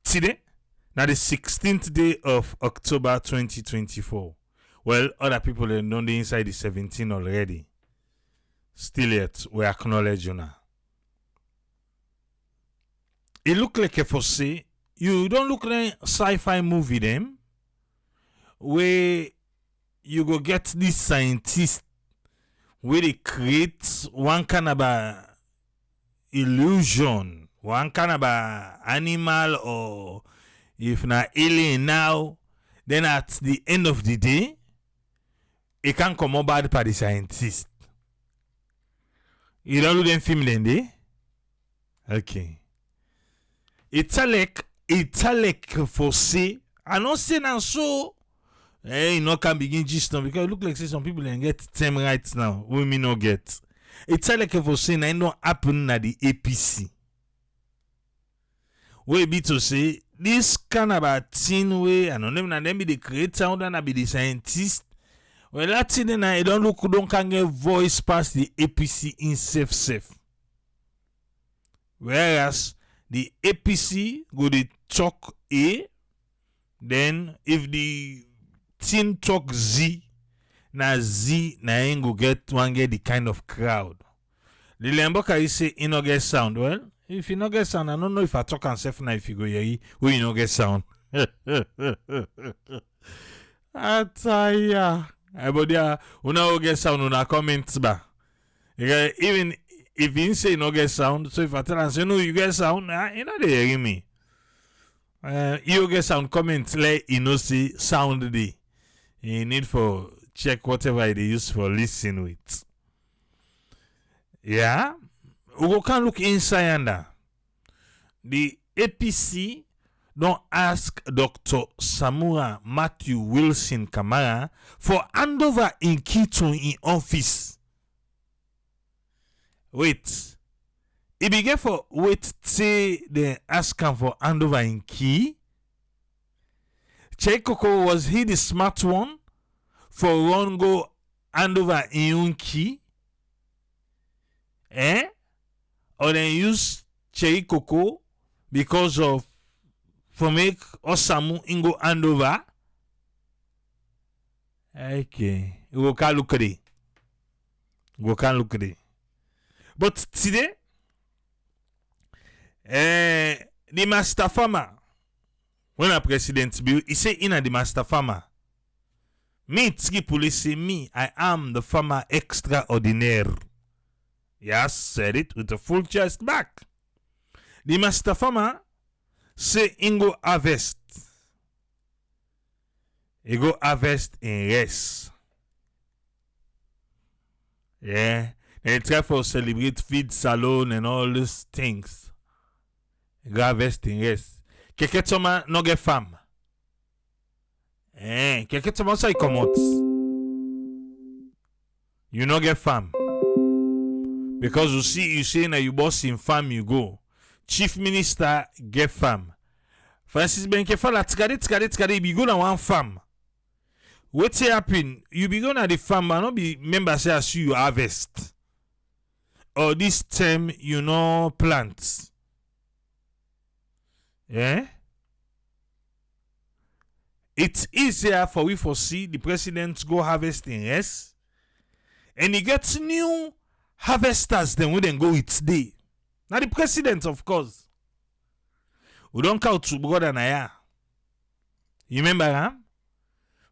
today, now the 16th day of October 2024. Well, other people are on the inside the 17 already. Still yet, we acknowledge you now. It look like a fosse. You don't look like sci-fi movie them where you go get this scientist where they create one kind of illusion, one kind of animal, or if not alien now, then at the end of the day, it can come about by the scientist. You don't look them film then, they? Okay. It's like for say, I don't say now so. You know, can begin just now because it look like say some people can get them right now. We may not get. It's like for say, I don't happen at the APC. We be to say this kind of a thing way, and on them be the creator, and be the scientist. Well, that thing then I don't can get voice past the APC in safe. Whereas the APC go to talk A, then if the team talk Z, Z ain't go get the kind of crowd. The Lemboka is say you no get sound. Well, if you no get sound, I don't know if I talk and self now if you go here, we you no get sound. Ataya. Everybody, una get sound, una comments ba. Even if you say you no get sound, so if I tell and say no, you get sound, you know they hear me. You get sound comments like you know see sound the. You need for check whatever they use for listen with. Yeah, we can look inside under. The APC don't ask Dr. Samura Matthew Wilson Kamara for handover in Keaton in office. Wait. It began for wait say they ask him for handover in key. Cheikoko, was he the smart one for one go handover in key? Or then use Cheikoko because of for make Osamu ingo handover? Okay. We can look at it. But today, the master farmer, when a president bill, he say in the master farmer. Me, Tski police say me, I am the farmer extraordinaire. Yes, said it with a full chest back. The master farmer say ingo harvest. He go harvest in rest. Yeah. They try for celebrate feed Salone and all these things. He go harvest in rest. Keketoma no get farm. Keketoma say come out. You no get farm. Because you say na you boss in farm you go. Chief Minister get farm. Francis Benkefala tikade be go na one farm. What happen? You be going at the farm and not be member say as you harvest. Or this term you know plant. Yeah? It's easier for we foresee the president go harvesting, yes? And he gets new harvesters then we then go its day. Now the president, of course. We don't count to brother Naya. You remember, huh?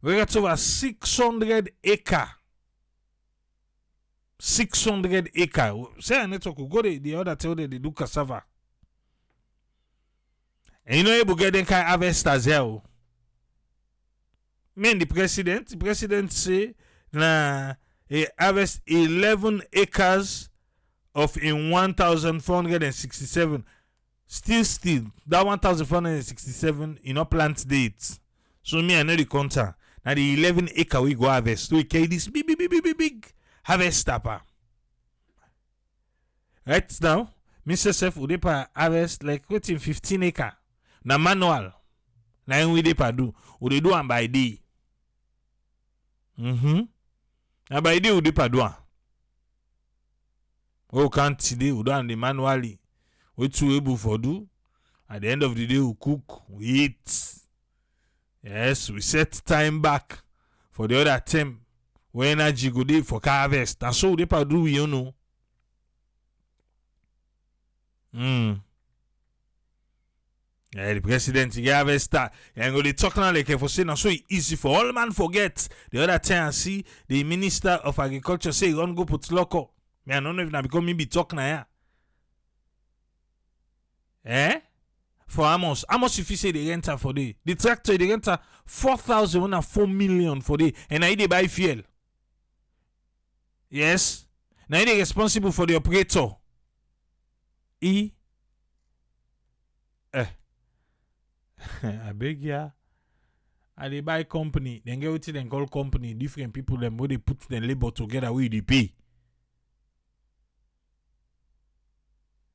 We got over 600 acre. 600 acre. Say a network, go the other tell they do cassava. And you know able get them kind of harvesters here. Me and the president say na he harvest 11 acres of in 1,467. Still, that 1,467 you know plant dates. So me I know the counter. Now the 11 acre we go harvest. We carry this big harvest tapper. Right now, Mr. Sef would harvest like waiting 15 acre. Na manual. Na we dey do. We dey do am by day. Na by day we dey do am. Oh, can't today we do am the manually. We too able for do. At the end of the day, we cook, we eat. Yes, we set time back for the other time. When energy go dey for harvest. That's so they do, you know. Yeah, the president he harvest start. And go they talk now like for saying so easy for all man forget. The other time I see the Minister of Agriculture say he gonna go put local. Me I don't know if now because me be talking now. Eh? For how much if you say they rent for day? The tractor they rent 4,000 and 4 million for day, and I they buy fuel. Yes, now they responsible for the operator. I beg ya. I they buy company, then get what they call company. Different people them where they put their labor together with the pay.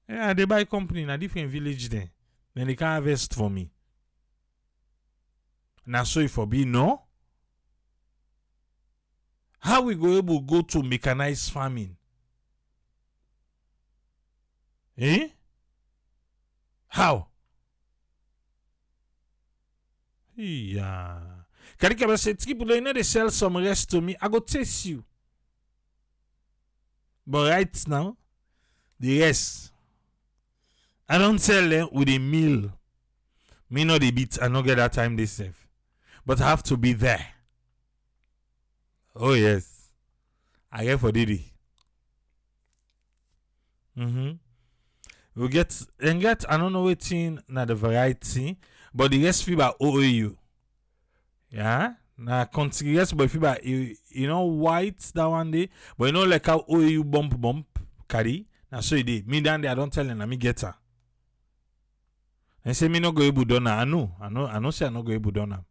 Yeah, they buy company in a different village then. Then they can harvest for me. Now so if for be no. How we go able to go to mechanized farming? Eh? How? Yeah. Can you say people they sell some rest to me? I go taste you. But right now, the rest. I don't sell them with a meal. Me not the beat, I not get that time they save. But I have to be there. Oh yes. I get for Didi. We get I don't know what thing na the variety, but the rest fiber OAU. Yeah? Na country rest but fiber you know white that one day, but you know like how OAU bump carry. Na so it dey. Me down there I don't tell them na me get her. And say me no go able done. I know say I no go able done.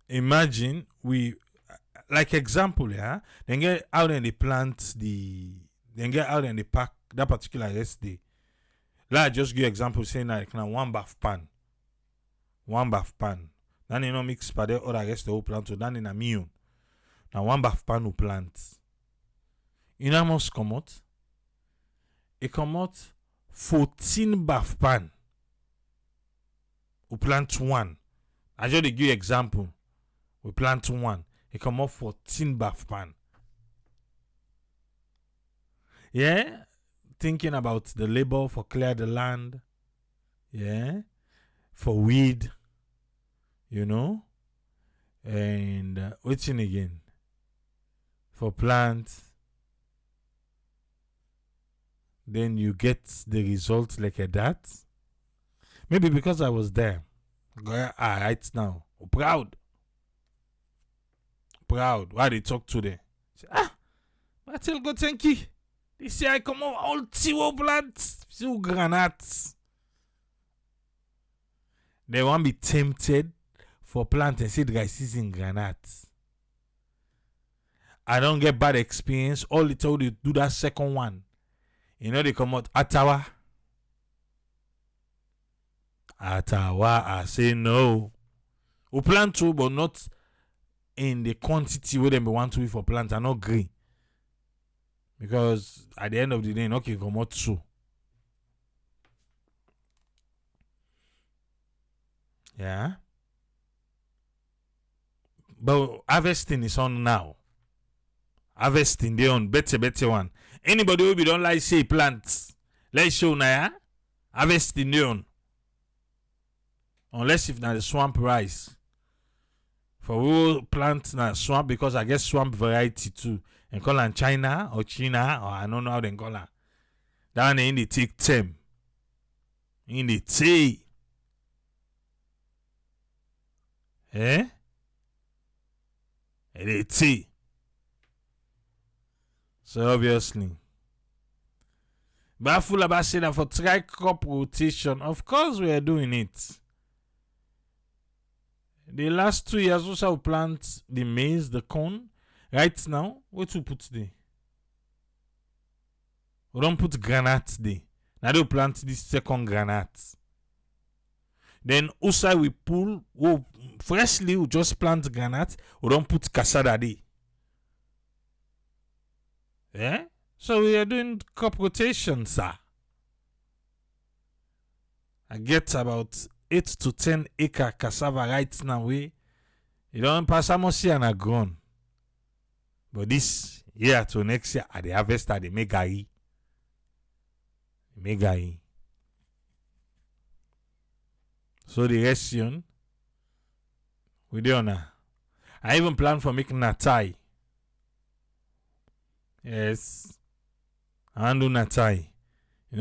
Imagine we like example, yeah. Then get out and they plant then get out and they pack that particular rest day. Like just give example saying like now one bath pan. Then you know mix by the other rest the whole plant to then in a million. Now one bath pan who plant. You know how much come out? It come out 14 bath pan. We plant one. I just give you example. We plant one. It come up 14 bath pan. Yeah? Thinking about the labor for clear the land. Yeah? For weed. You know? And what's in again? For plants. Then you get the result like that. Maybe because I was there. Right now. Proud. Why they talk to them? Say, I tell God thank you. They say I come over all tiwo plants. Few granates. They won't be tempted for plant and seed guys season granates. I don't get bad experience. All the time they do that second one. You know they come out Atawa. I say no. We plant too, but not in the quantity where they want to be for plant. I not green. Because at the end of the day, okay, come out too. Yeah. But harvesting is on now. Harvesting they on better one. Anybody who be don't like say plants, let's show now. Yeah? Harvesting they on. Unless if now the swamp rice. For we plant na swamp because I guess swamp variety too. And call them China or I don't know how they call her. That one in the take time. In the tea. Eh? In the tea. So obviously. But full about saying that for try crop rotation, of course we are doing it. The last 2 years also we plant the maize, the corn. Right now, what we put there? We don't put granite there. Now they plant this second granite. Then also we pull, freshly we just plant granite. We don't put cassava there. Yeah? So we are doing crop rotation, sir. I get about 8 to 10 acre cassava right now. You don't pass Amosi and a grown. But this year to next year, at the harvest, at the megari. So the rest, we do now. I even plan for making natai. Yes. I do natai.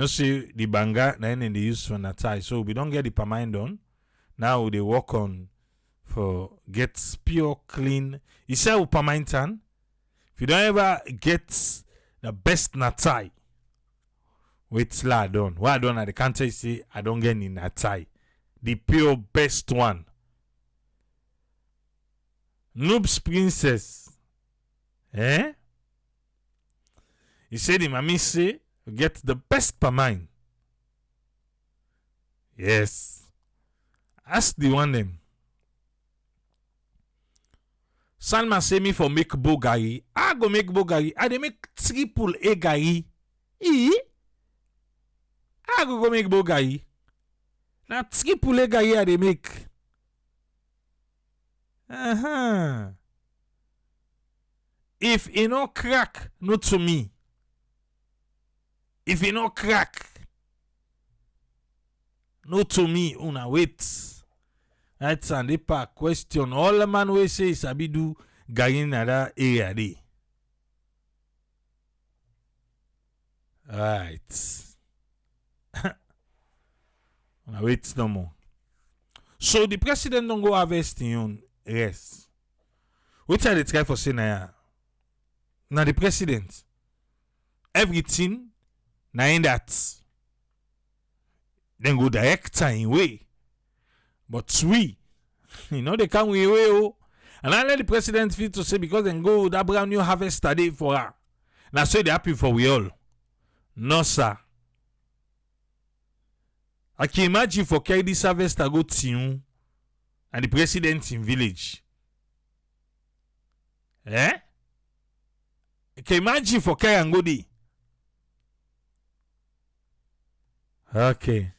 See the banga, then they use for natai. So we don't get the permine done. Now they work on for get pure, clean. You say permine tan. If you don't ever get the best natai, wait till I done. What I done at the country say I don't get any natai. The pure best one. Noob's Princess. You say the mommy say get the best per mine. Yes. Ask the one them. Salma say me for make bogari. I go make bogari. I dey make triple A gari. I go make bogari. Now triple A gari I dey make. If it no crack, not to me. If it no crack, not to me. Una wait. That's an epa question. All the man we say is abidu gari in that area day. Right. Una wait no more. So the president don't go harvesting on rest. What are they try for saying now? Now the president, everything now in that, then go director in way. But we, they come way oh. And I let the president feel to say because then go that brand new harvest today for her. Now so they happy for we all. No sir. I can imagine for carry this harvest to go to you and the president in village. I can imagine for carry and go there. Okay.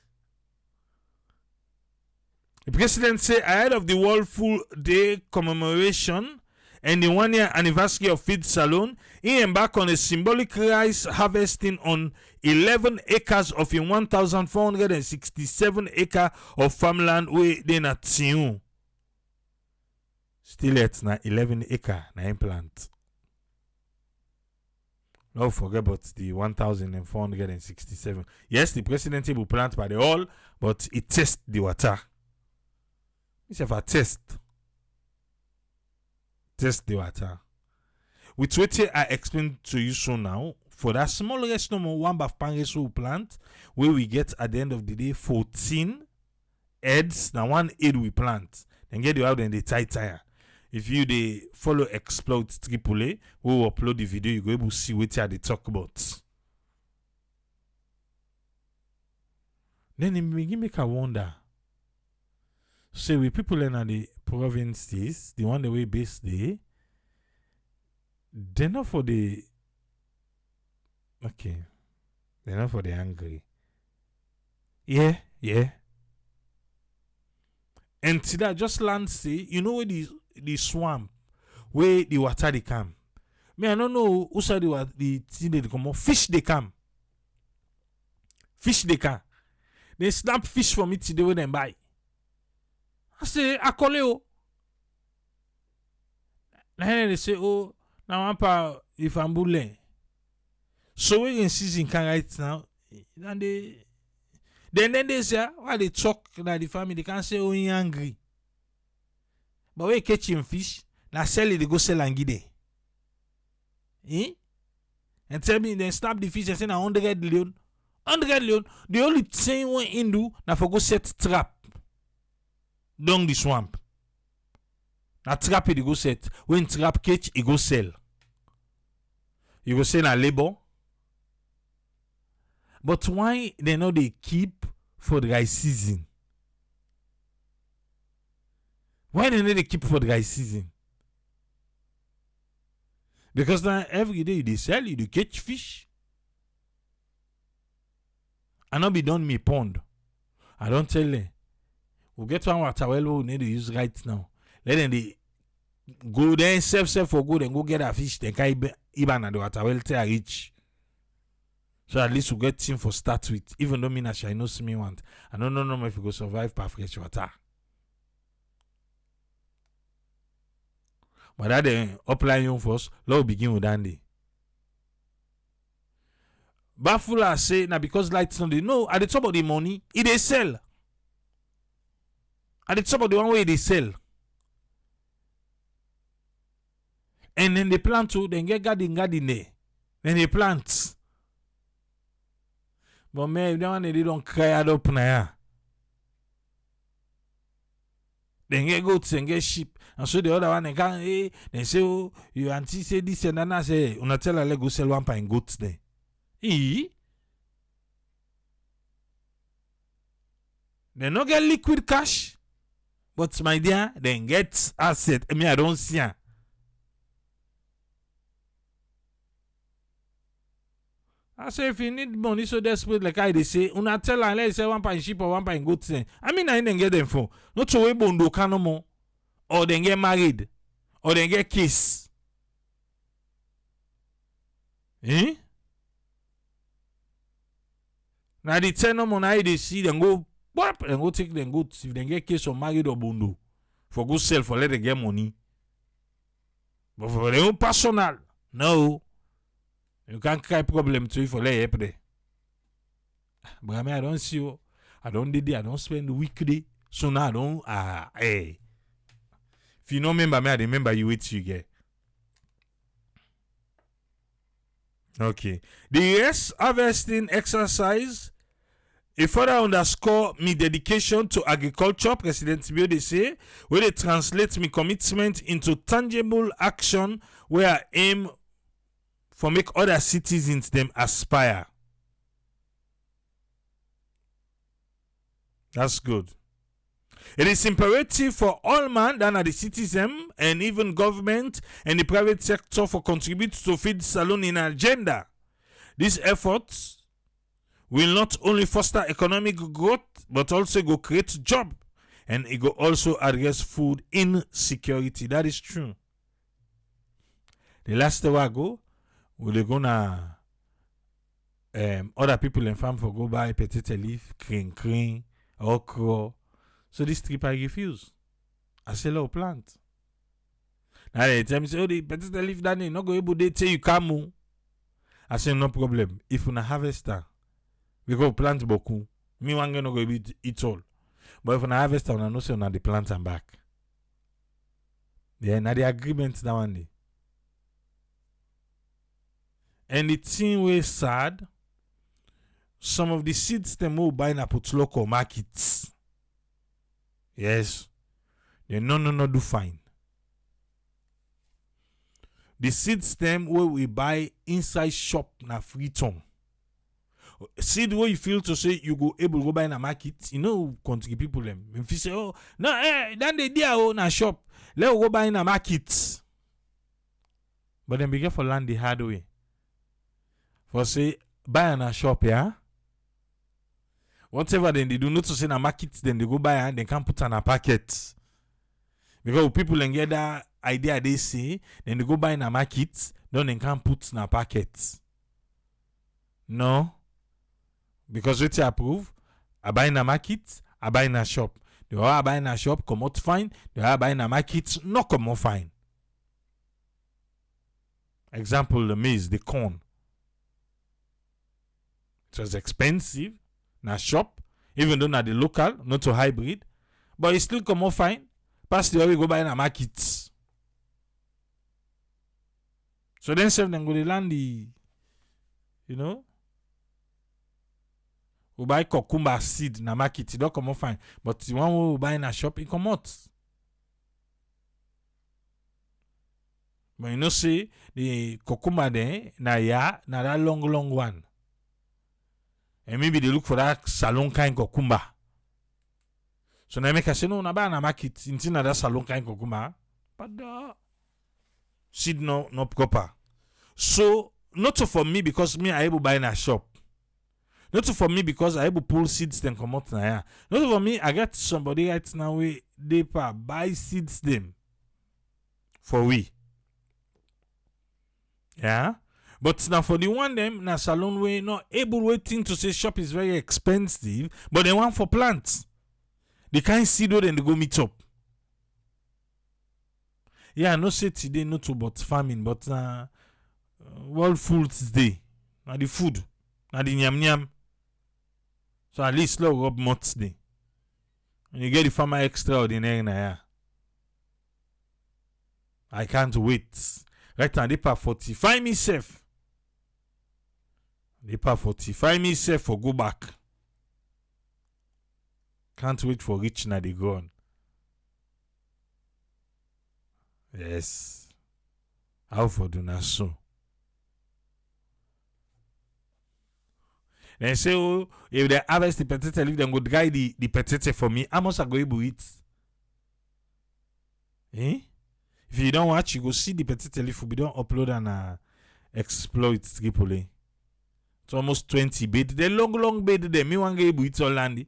The president said ahead of the World Food Day commemoration and the 1-year anniversary of Feed Salone, he embarked on a symbolic rice harvesting on 11 acres of a 1,467 acre of farmland where they na Tion. Still it's na 11 acre na implant. Don't forget about the 1,467. Yes, the president will plant by the all, but it tests the water. It's a test. Test the water. With what I explained to you so now, for that smallest number one bath pangesu plant, where we get at the end of the day 14 heads, now one head we plant, then get you out in the tire. If you they follow Exploit AAA, we will upload the video, you go able to see what they talk about. Then it make a wonder. So we people in the provinces, the one the way based there, they're not for the they're not for the angry. Yeah. And to that just land say, you know where the swamp where the water they come. Me, I don't know who said the thing they come. Fish they come. Fish they come. They snap fish for me today when they buy. I say, I call you. Then they say, oh, now I'm pa if I'm bullying. So when in season can right now, and then they say, why they talk that the family, they can't say, oh, you angry. But when you catch him fish, now sell it, they go sell and get it. And tell me, then snap the fish and say, now 100 Leone. 100 Leone, the only thing when in do, now for go set trap. Down the swamp. Na trap it go set. When trap catch, it go sell. You go sell a labor. But why they know they keep for the dry season? Why they know they keep for the dry season? Because now every day they sell, you catch fish. And not be done me pond. I don't tell them. We get one water well we need to use right now. Let them they go there self for good and go get a fish. Then can even at the water well till I reach. So at least we get team for start with. Even though me na I know see me want. I don't know if we go survive per fresh water. But that the upline young first, let's begin with Andy. Bafula say now because lights on the no at the top of the money, it they sell. At the top of the one way they sell. And then they plant too, then get garden there. Then they plant. But man, if they don't cry out up now. Then get goats and get sheep. And so the other one they can they say, oh, you anticipate this and then I say, una tell her go sell 1 pint goats there. They no get liquid cash. But my dear, then get asset. I mean, I don't see her. I say if you need money so desperate like I they say, una tell her let's say 1 pint sheep or 1 pint goat thing. I mean I didn't get them for. Not to way bondo no more. Or they get married. Or they get kiss. Eh? Now the 10 no more now they see them go pop and go take them goats if they get kiss or married or bondo. For go sell for let them get money. But for their own personal, no. You can't cry problem to you for lay help there. But I mean, I don't see you. I don't did it. I don't spend the weekday. So now I don't hey. If you don't remember me, I remember you with you get. Okay. The yes harvesting exercise. A further underscore me dedication to agriculture, President Bio they say, where they translate me commitment into tangible action where I aim for make other citizens them aspire. That's good. It is imperative for all man that are the citizen and even government and the private sector for contribute to feed Salone in agenda. These efforts will not only foster economic growth but also go create job and it go also address food insecurity. That is true. The last hour ago, we gonna other people in farm for go buy potato leaf, cream, okra. So this trip I refuse. I say low plant. Now they tell me say, oh, the potato leaf that not go able they tell you come. I say no problem. If you na harvester, we go plant boku. Me one gonna go eat all. But if you na harvester, we no say on the plant and back. Yeah, now the agreement that one day. And the thing was sad. Some of the seeds them will buy in a put local markets. Yes. They no do fine. The seeds them where we buy inside shop na free ton. Seed where you feel to say you go able to go buy in a market, you know country people them. If you say, oh no, then they dear oh na shop. Let go buy in a market. But then be careful land the hard way. For say buy in a shop, yeah. Whatever then they do not to say in a market, then they go buy and they can't put on a packet. Because people then get that idea they say, then they go buy in a market, then they can't put in a packet. No. Because what you approve, I buy in a market, I buy in a shop. They are buy in a shop, come out fine. They are buy in a market, not come out fine. Example, the maize, the corn. It was expensive. Na shop, even though na the local, not to hybrid, but it still come out fine. Pass the way we go buy in a market. So then self them go to land the, you know, we buy cucumber seed na market, it don't come out fine. But the one we buy in a shop, it come out. But you know, say the cucumber there, na that long one. And maybe they look for that Salone kind cucumber. So now make a say no na buy na market into that Salone kind cucumber. But the seed no proper. So not so for me because me I able buy in a shop. Not for me because I able pull seeds then come out now. Not for me, I get somebody right now where they buy seeds them for we. Yeah. But now for the one them na Salone way not able waiting to say shop is very expensive, but they want for plants. They can't see though then they go meet up. Yeah, no say today not about farming, but World Foods Day. Now the food. Now the nyam nyam. So at least low up months day. And you get the farmer extraordinary na yeah. I can't wait. Right now, they pay 45 myself. They pay 45 myself for go back. Can't wait for rich na the ground. Yes. How for do na so? They say, oh, if they harvest the potato leaf, then go dry the potato for me. How much I go able eat? Eh? If you don't watch, you go see the potato leaf. We don't upload and exploit Tripoli. It's almost 20 bed. The long bed there. Me want to able eat all landy.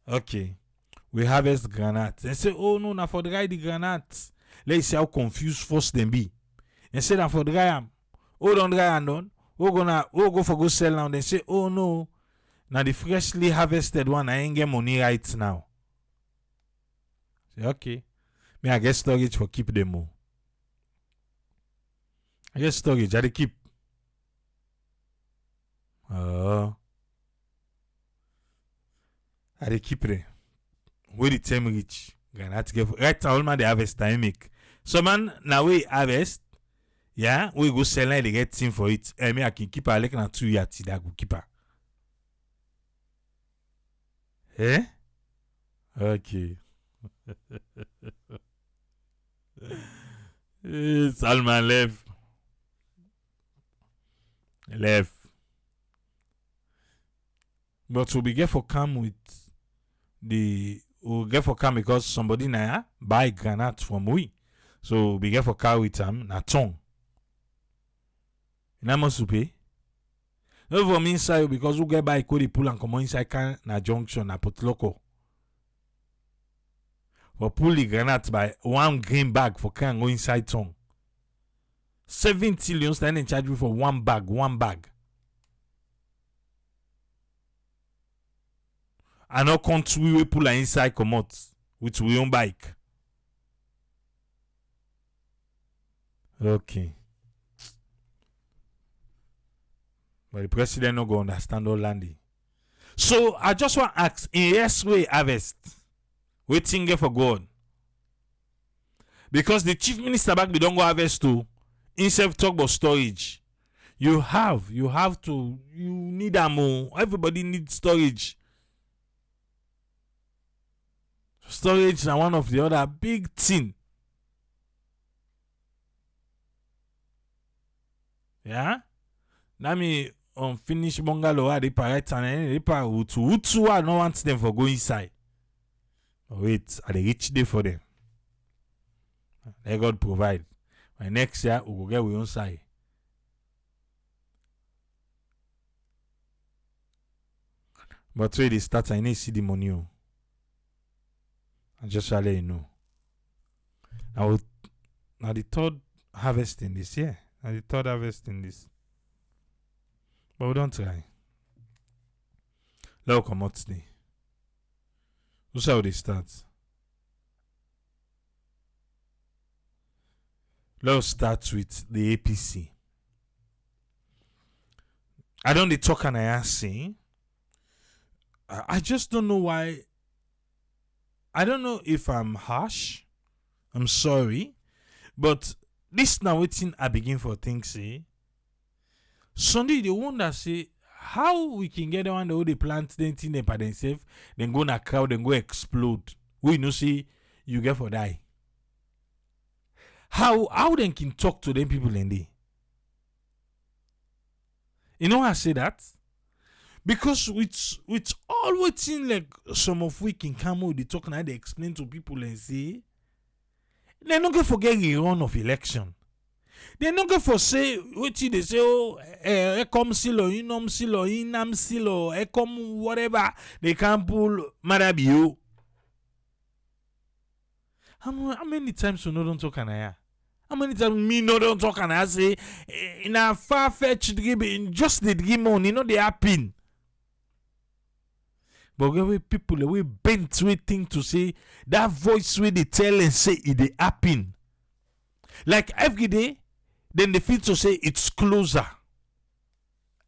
Okay. We harvest granite. They say, oh no, na for dry the granite. Let's see how confused first them be. They say na for dry am. Oh, don't dry and done. Oh, go for go sell now. They say, oh no. Now the freshly harvested one, I ain't get money right now. Say, okay. Me, I get storage for keep them more. I get storage, I dey keep. I dey keep them. Where the time reach? Granite get right now, all man they harvest time make. So man, now we harvest. Yeah, we go sell and they get thing for it. Me, I can keep her like na 2 years till I go keep her. Eh? Okay. Salman left. But we'll be get for come with we'll get for come because somebody now buy granite from we. So we'll be get for car with them na tongue. Na must pay. No for me inside because we get by the pull and come inside can na junction na put local. For pull the granite by one green bag for can go inside tongue. 70 million stand in charge me for one bag. And no country we pull inside come out with we own bike. Okay. But the president no go understand all landing. So I just want to ask in yes way harvest. Waiting for God. Because the chief minister back they don't go harvest too. Instead of talk about storage. You need more. Everybody needs storage. Storage is one of the other big thing. Yeah? Now me unfinished bungalow at the right and the part who I don't want them for go inside. Wait, I the rich day for them. Let God provide. My next year we will get we own side. But where they start, I need to see the money. I just shall let you know. Now the third harvesting this year. Now the third harvesting this. But we don't try. Let us come out today. We'll see how they start. Let us start with the APC. I don't dey talk and I ask saying. I just don't know why. I don't know if I'm harsh. I'm sorry. But this now waiting I begin for things say. Sunday the one that say how we can get the one that they plant them thing them by themselves, then go na crowd and go explode. We know see you get for die. How then can talk to them people in there? You know why I say that? Because with all waiting like some of we can come out, they talk now, they explain to people and say they don't get forget the run of election. They not go for say what they say, oh, come silo, inum silo, inam silo, come whatever. They can pull marabio. How many times we don't talk and I? How many times me no don't talk and I say in a far-fetched dream, in just the dream on, they happen. But we people we bent waiting to say that voice where they tell and say it happen. Like every day, then they feel to say it's closer.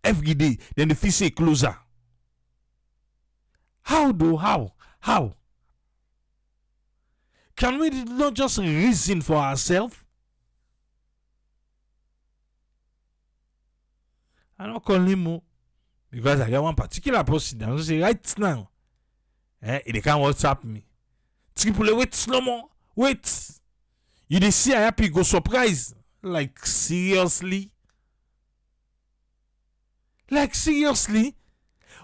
Every day, then they feel say closer. How though? How? Can we not just reason for ourselves? I'm not calling him because I got one particular person that say right now. They can't WhatsApp me. Triple wait slow more. Wait. You dey see I happy go surprise. Like seriously? Like seriously?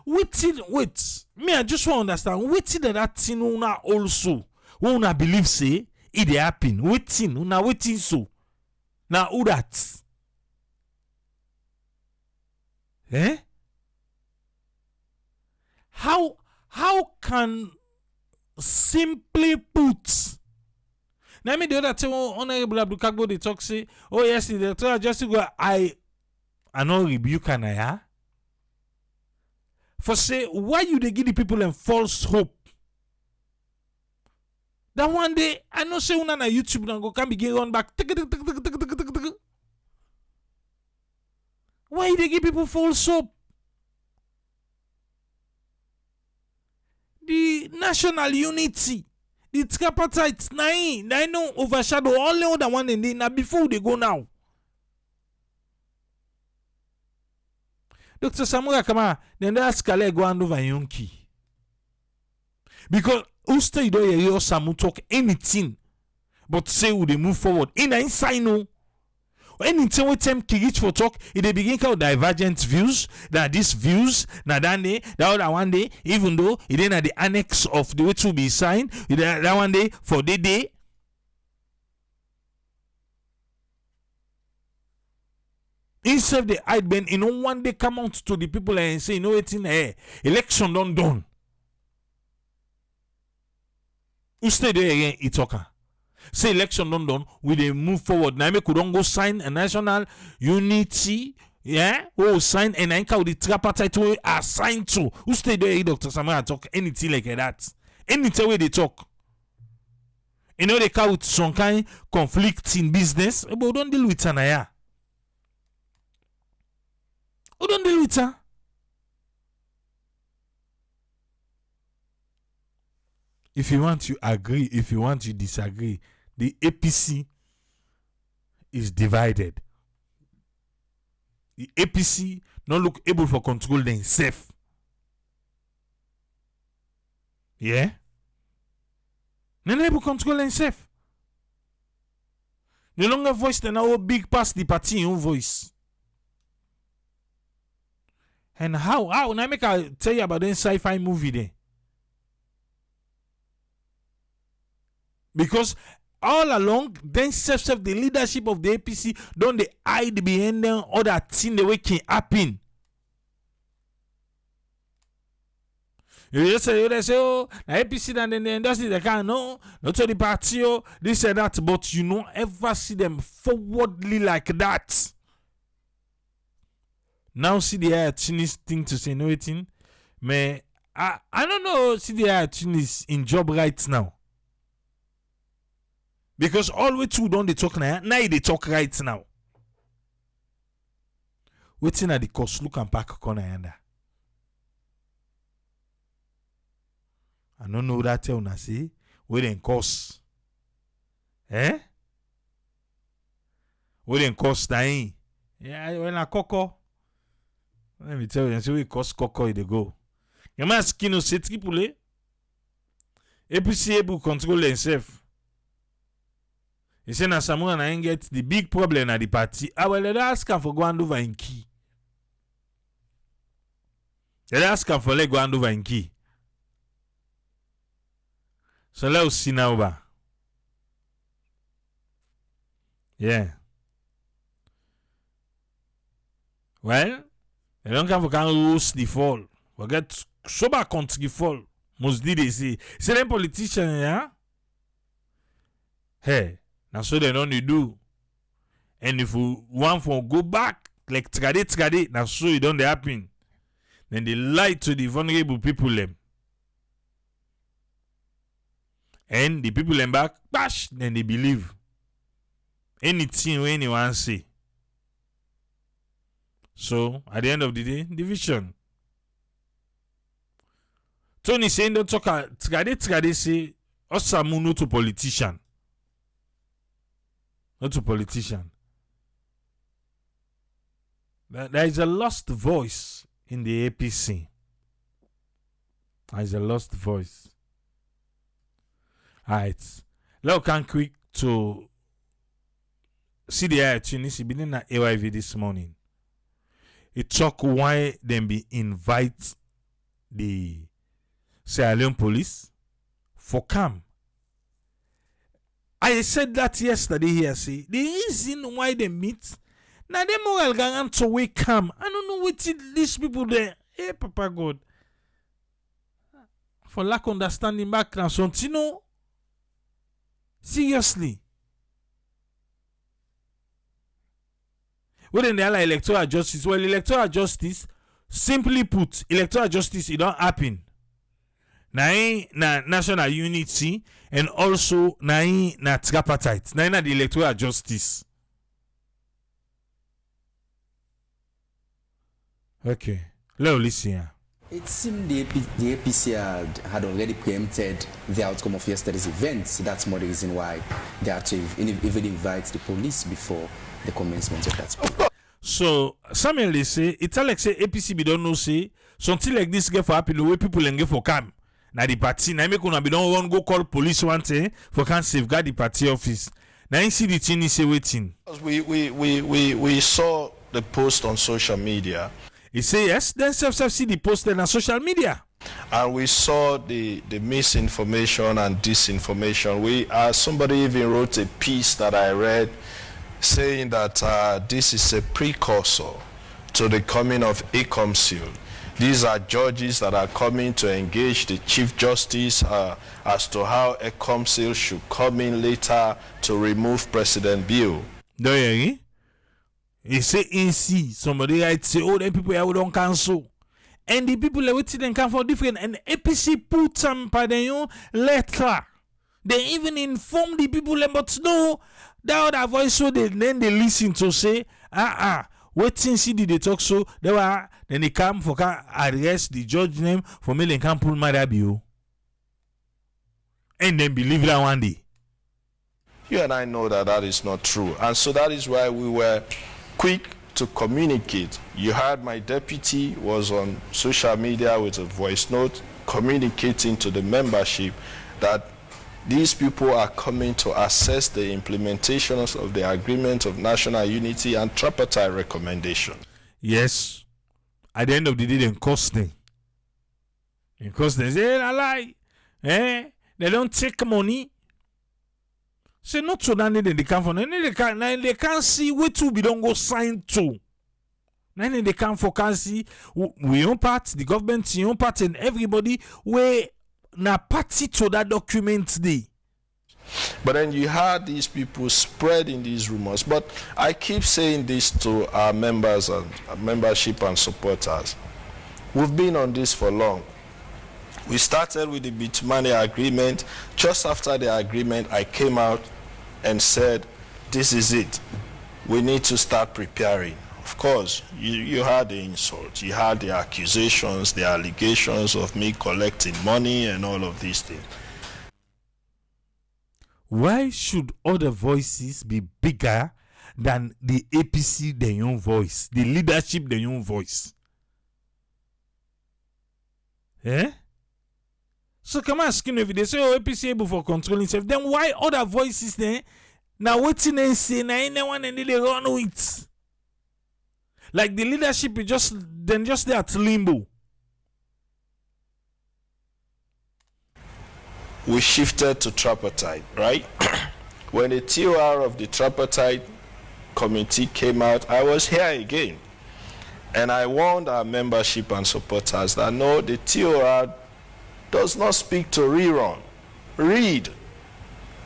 Wait. Me, I just want to understand. Waiting that thing una also. Una believe say it dey happen. Waiting so. Now who that? How can simply put? Now me the other time Honorable Abdukagbo they talk say, oh yes, the Electoral just go I no rebuke and I for say why you they give the people them false hope. That one day I know say una na YouTube now go can begin run back. Why they give people false hope? The national unity, the tripartite, I know overshadow all the other one and then now before they go now. Dr. Samura Kamara, then they ask Kale go and over Yonki. Because who stay there hear Samu talk anything but say would they move forward. In the inside no. Anytime we time to reach for talk, it they begin to divergent views. That these views, na that day, that other one day, even though it ain't at the annex of the way to be signed, that one day for the day. Instead the hide ben, one day come out to the people and say, it's in election done. Who stay there again? It talker. Say election done, we they move forward. Now could don't go sign a national unity, sign and anchor with the tripartite we are signed to. Who stay there, Dr. Samara talk anything like that? Anything way they talk. They come with some kind conflict in business, but don't deal with Anaya. Who don't deal with her? If you want to agree, if you want to disagree, the APC is divided. The APC not look able for control themselves. Yeah? They're not able to control themselves. No longer voice they now big past the party in own voice. And how? Now make I tell you about the sci-fi movie there. Because all along, then self the leadership of the APC don't they hide behind them other thing the way can happen. You just say, oh, the APC and then the industry they can't know, not to the party, this and that, but you don't ever see them forwardly like that. Now see the Chinese thing to say no thing. Man, I don't know, see the Chinese in job right now. Because all we two don't they talk now they talk right now. Waiting at the cost, look and pack corner yonder. I don't know that tell na say waiting cost. Waiting cost dying. Yeah, when I coco. Let me tell you, say we cost coco they go. You must kino say triple. APC able control themselves. He say na Samura na get the big problem at the party. Well, they ask him for go and over in key. They ask him for let go and over in key. So let's see now. Yeah. Well, they don't come for can lose the fall. We get sober country fall. Most did they say. Say them politicians, yeah? Hey, now so they don't do. And if we want for go back, like trade, now so it don't happen. Then they lie to the vulnerable people them. And the people them back, bash, then they believe. Anything when anyone say. So, at the end of the day, division. Tony saying don't talk trade say Osamu no to politician. Not to politician. There is a lost voice in the APC. There is a lost voice. Alright. Let's come quick to see the opportunity. Been in at AYV this morning. It talk why them be invite the Salone police for come. I said that yesterday here. See the reason why they meet. Now they moral gang to wake come. I don't know what these people there. Hey, Papa God. For lack of understanding background, so you know. Seriously. When they are like electoral justice, well, electoral justice, simply put, electoral justice, it don't happen. Na national unity and also na tripartite. Na the electoral justice. Okay, let's listen here. It seemed the APC had already preempted the outcome of yesterday's events. That's more the reason why they had to even invite the police before the commencement of that. So, Samuel, they say, it's like say APC be don't know say, something like this get for happen the way people and get for come. Now the party, now make una be don't want go call police one day for can safeguard the party office. Now you see the thing is waiting. We saw the post on social media. He say yes, then see the post on social media. And we saw the misinformation and disinformation. Somebody even wrote a piece that I read saying that this is a precursor to the coming of a council. These are judges that are coming to engage the Chief Justice as to how a council should come in later to remove President Bill. Do you hear? He say see somebody right say, oh, them people here don't cancel. And the people that waiting and come for different, and APC put some pardon letter. They even inform the people, but no, that other voice so they listen to say, waiting see they talk so then they come for arrest the judge name for me they can pull my rabio. And then believe that one day. You and I know that is not true. And so that is why we were quick to communicate. You heard my deputy was on social media with a voice note communicating to the membership that these people are coming to assess the implementations of the Agreement of National Unity and tripartite recommendation. Yes. At the end of the day, they cost them. Because they say, I lie. They don't take money. Say not so that they come for. They can't see where to be don't go sign to. Then they come for can see we own part, the government own part, and everybody where na party to that document day. But then you had these people spreading these rumors. But I keep saying this to our members and membership and supporters. We've been on this for long. We started with the Bitumani agreement. Just after the agreement, I came out and said, this is it. We need to start preparing. Of course, you had the insults, you had the accusations, the allegations of me collecting money and all of these things. Why should other voices be bigger than the APC, their own voice, the leadership, their own voice? So come asking if they say, oh, APC able for controlling self, then why other voices then? Now waiting and say, now anyone and they run with. Like the leadership is just there at limbo. We shifted to tripartite, right? When the TOR of the tripartite committee came out, I was here again. And I warned our membership and supporters that no, the TOR does not speak to rerun. Read,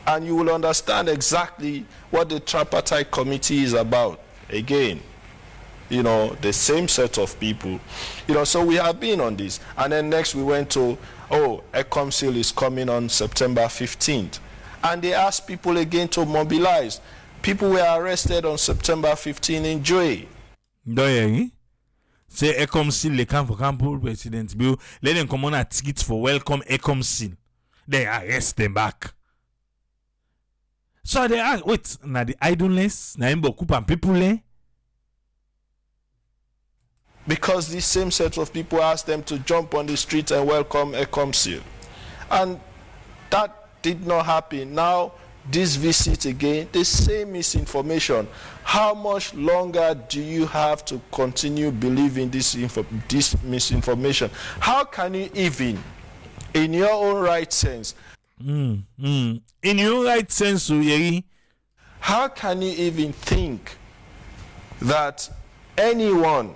and you will understand exactly what the tripartite committee is about. Again, you know, the same set of people. You know, so we have been on this. And then next we went to, ECOMSIL is coming on September 15th. And they asked people again to mobilize. People were arrested on September 15th in Joy. Say ECOMSIL, le camp for campus president bill. Let them come on a ticket for welcome ECOMSIL. They arrest them back. So they ask, wait, na the idleness, na imbo kupa people eh? Because this same set of people asked them to jump on the street and welcome ECOMSIL. And that did not happen. Now, this visit again, the same misinformation. How much longer do you have to continue believing this misinformation? How can you even, in your own right sense, in your right sense, Yeri, how can you even think that anyone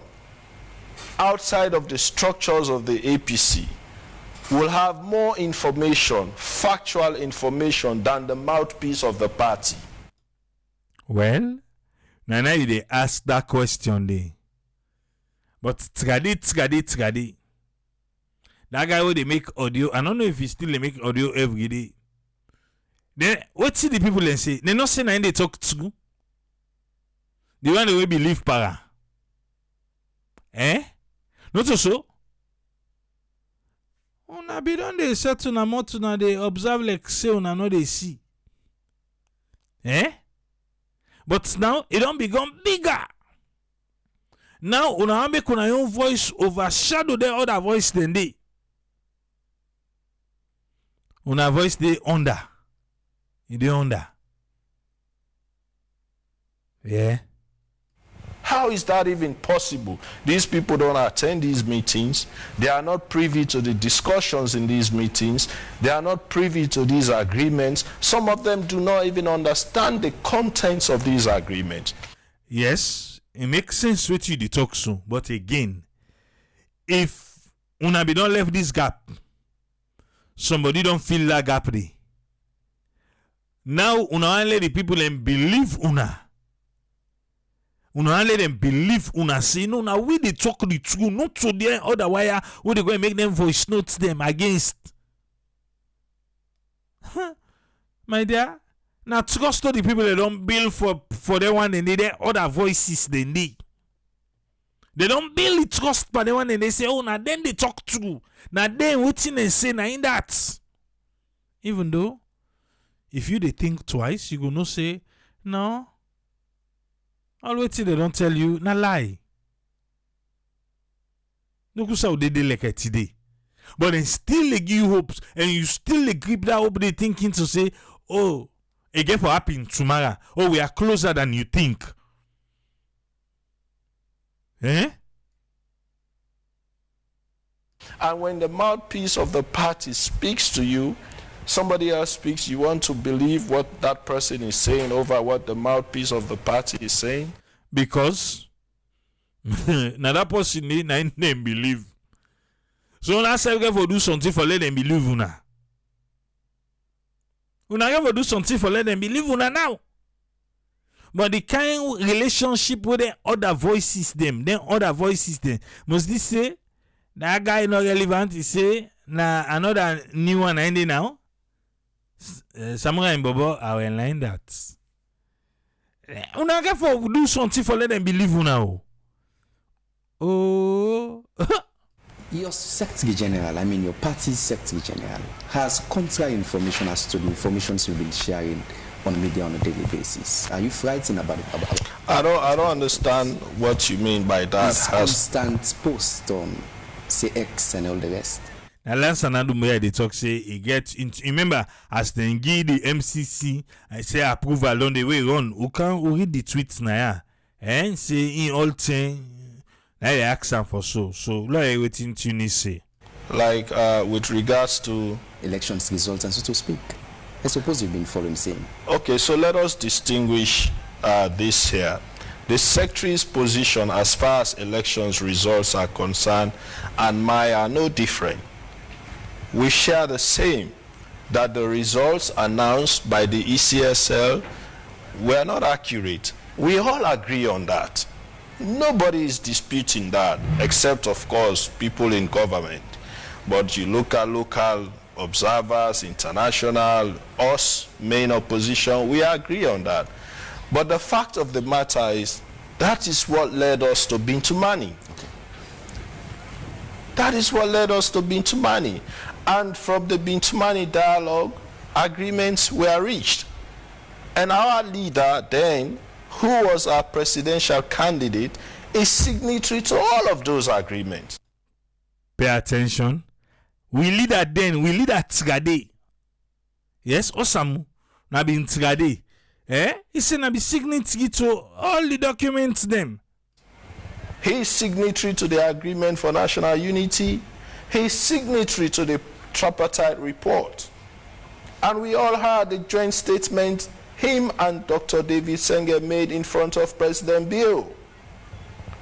outside of the structures of the APC will have more information, factual information, than the mouthpiece of the party? Well, now they ask that question there. But Tigadi. That guy who they make audio, I don't know if he still make audio every day. Then what see the people they say? They not say they talk to. The one they will believe para. Not so. Una be don dey set una mouth una dey observe like say una no dey see. But now it don't become bigger. Now una make una own voice overshadow the other voice than they. Una voice dey under. It dey under. Yeah. How is that even possible? These people don't attend these meetings. They are not privy to the discussions in these meetings. They are not privy to these agreements. Some of them do not even understand the contents of these agreements. Yes, it makes sense what you talk so. But again, if una be don't left this gap, somebody don't fill that gap there. Now una let the people and believe una. Una let them believe una say no. Now we they talk the truth, not to the other wire. We they go and make them voice notes them against. My dear, now trust to the people that don't bill for the one and they other voices they need. They don't bill the trust by the one and they say oh now then they talk true. Now then waiting and say now in that. Even though if you they think twice, you go no say no. Always they don't tell you, na lie. Look how they like it today. But then still they give you hopes and you still they grip that hope they thinking to say, oh, again for happen tomorrow. Oh, we are closer than you think. And when the mouthpiece of the party speaks to you, somebody else speaks, you want to believe what that person is saying over what the mouthpiece of the party is saying? Because now that person need them believe. So now say we for do something for let them believe una. Una go do something for let them believe una now. But the kind relationship with the other voices them must they say that guy not relevant? He say na another new one ending now. Samura and Bobo are in line that. Una get for do something for let them believe now. Oh. Your Secretary General, I mean your party's Secretary General, has contrary information as to the information you've been sharing on media on a daily basis. Are you frightened about it? I don't understand what you mean by that. His constant post on say X and all the rest. Now last Sanadu Moya they talk say he get remember as they give the MCC I say approval on the way run. Who can read the tweets now? And say in all thing now they ask them for so like waiting to say. Like with regards to elections results and so to speak. I suppose you've been following same. Okay, so let us distinguish this here. the secretary's position as far as elections results are concerned and mine are no different. We share the same, that the results announced by the ECSL were not accurate. We all agree on that. Nobody is disputing that, except of course people in government. But you look at local observers, international, us, main opposition, we agree on that. But the fact of the matter is, that is what led us to Bintu Mani. That is what led us to Bintu Mani. And from the Bintu Mani dialogue, agreements were reached. And our leader then, who was our presidential candidate, is signatory to all of those agreements. Pay attention. We leader then, we leader Tigade. Yes, Osamu. Na be Tigade. He said na be signatory to all the documents them. He is signatory to the agreement for national unity. He is signatory to the tripartite report. And we all heard the joint statement him and Dr. David Senge made in front of President Bill.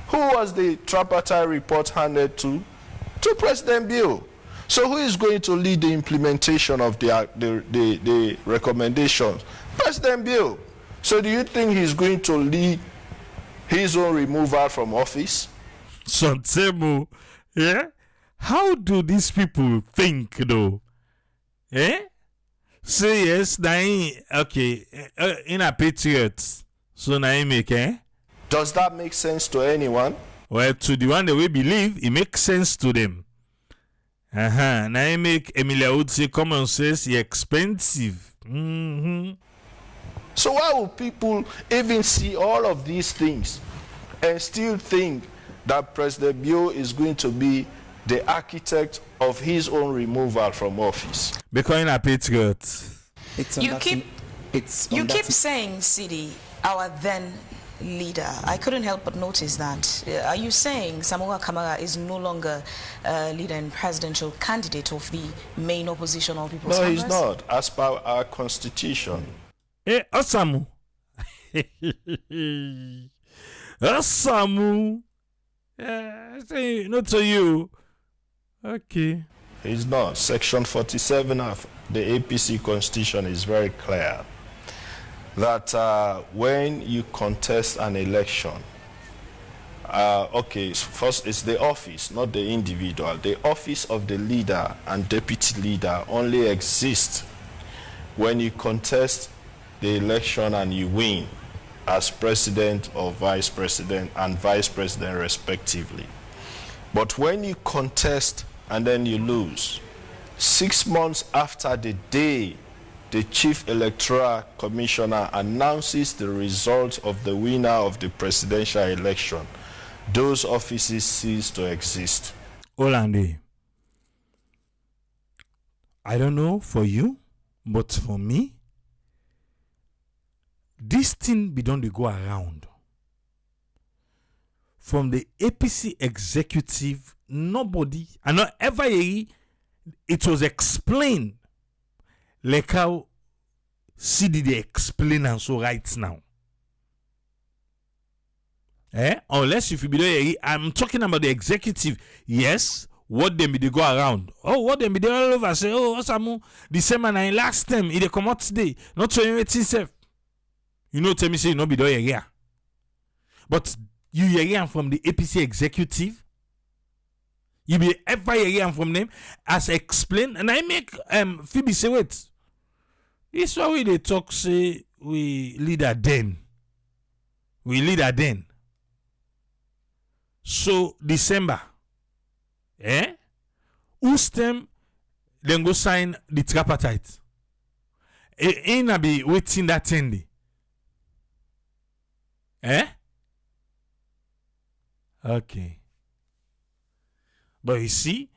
Who was the tripartite report handed to? To President Bill. So who is going to lead the implementation of the recommendations? President Bill. So do you think he's going to lead his own removal from office? Sontemo, yeah? How do these people think though? Say yes, okay, in a patriot, so na make, Does that make sense to anyone? Well, to the one that we believe, it makes sense to them. Now make Emilia would say common sense is expensive. So why would people even see all of these things and still think that President Bio is going to be the architect of his own removal from office? Because in a patriot. You keep saying, Sidi, our then leader. I couldn't help but notice that. Are you saying Samura Kamara is no longer leader and presidential candidate of the main opposition of People's Congress? No, he's not, as per our constitution. Osamu. Osamu. Not to you. Okay. He's not. Section 47 of the APC constitution is very clear that when you contest an election, first it's the office, not the individual. The office of the leader and deputy leader only exists when you contest the election and you win as president or vice president and vice president respectively. But when you contest and then you lose, 6 months after the day the chief electoral commissioner announces the results of the winner of the presidential election, those offices cease to exist. Olande, I don't know for you, but for me, this thing be done to go around. From the APC executive, nobody, and not ever it was explained like how CD they explain and so right now. Unless if you be there, I'm talking about the executive. Yes, what them be they go around. Oh, what them be they all over say, oh, Osamu, December 9 last time, it come out today. Not to itself. You know, tell me say you no be there here. But you hear from the APC executive. You be ever hear from them as explained. And I make Phoebe say, wait. This why we they talk say we leader then. We leader then. So December. Who's them then go sign the tripartite? Ain't be waiting that 10 day. Okay. But you see,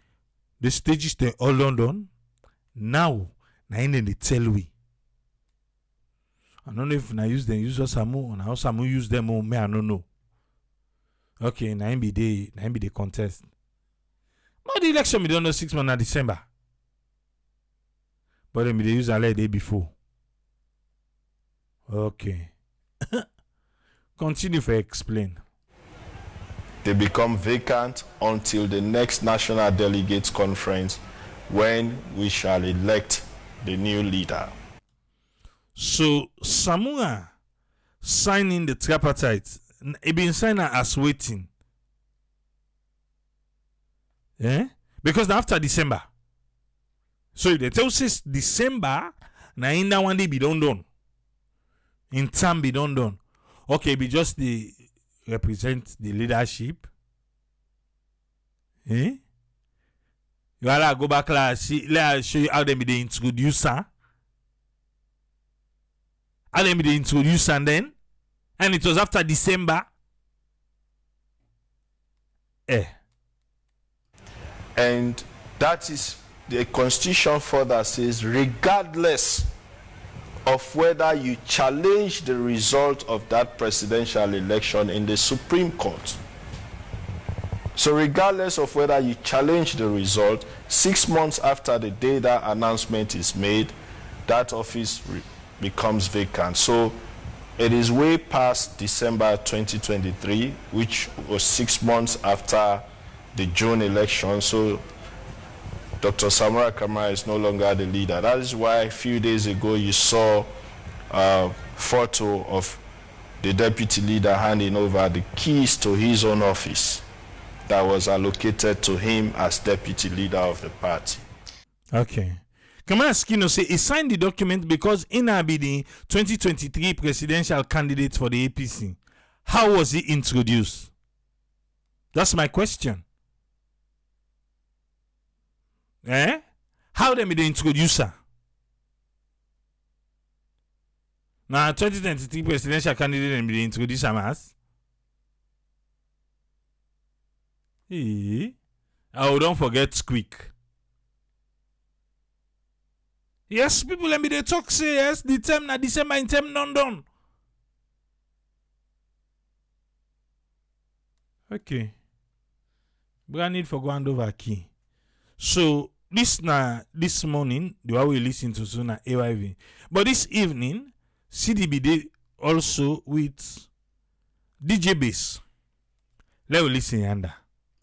the stages they all done. Now, they tell we. I don't know if I use them, use Osamu, and how Osamu use them, or me, I don't know. Okay, now be the contest. But the election we don't know 6 months in December. But then they use a day before. Okay. Continue to explain. They become vacant until the next National Delegates Conference, when we shall elect the new leader. So Samura signing the tripartite, it been signed as waiting. Because after December. So if they tell us December, na in that one day be done. In time be done. Okay, be just the represent the leadership. You gotta go back let show you how them be the introducer. How them be the introducer and it was after December. And that is the Constitution further says, regardless of whether you challenge the result of that presidential election in the Supreme Court. So regardless of whether you challenge the result, 6 months after the day that announcement is made, that office becomes vacant. So it is way past December 2023, which was 6 months after the June election. So Dr. Samura Kamara is no longer the leader. That is why a few days ago you saw a photo of the deputy leader handing over the keys to his own office that was allocated to him as deputy leader of the party. Okay. Kamara Skino say he signed the document because in the 2023 presidential candidate for the APC. How was he introduced? That's my question. How them be the introducer? Now 2023 presidential candidate and be the introducer as? Oh, don't forget Squeak. Yes, people let me they talk say yes, the term na December in term non done. Okay. Brand need for go hand over key. So this morning, the way we listen to Suna AYV. But this evening, CDBD also with DJ Bass. Let's listen under.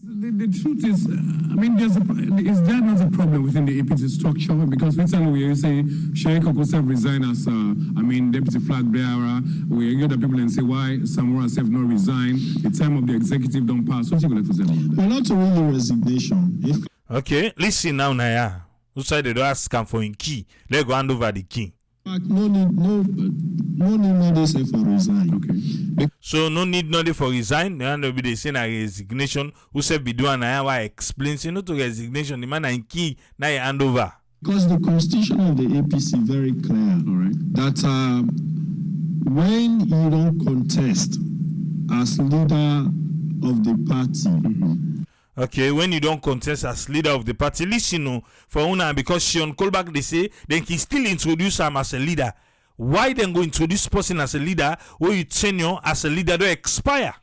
The truth is, I mean, is there not a problem within the APC structure? Because recently we say Sheikh Okosev resigned as, deputy flag bearer. We hear the people and say why Samura Sef not resign. The time of the executive don't pass. What's you going to say about that? Well, not really resignation. Okay, listen now, Naya. Who said they don't ask him for a key? Let's go hand over the key. No need say for resign. Okay. So no need for resign. They be saying a resignation. Who said be doing why explains not to resignation. The man and key now hand over. Because the constitution of the APC very clear, all right, that when you don't contest as leader of the party. Okay, when you don't contest as leader of the party, listen, for Una, because she on callback, they say, then he still introduce him as a leader. Why then go introduce person as a leader where you tenure as a leader don't expire?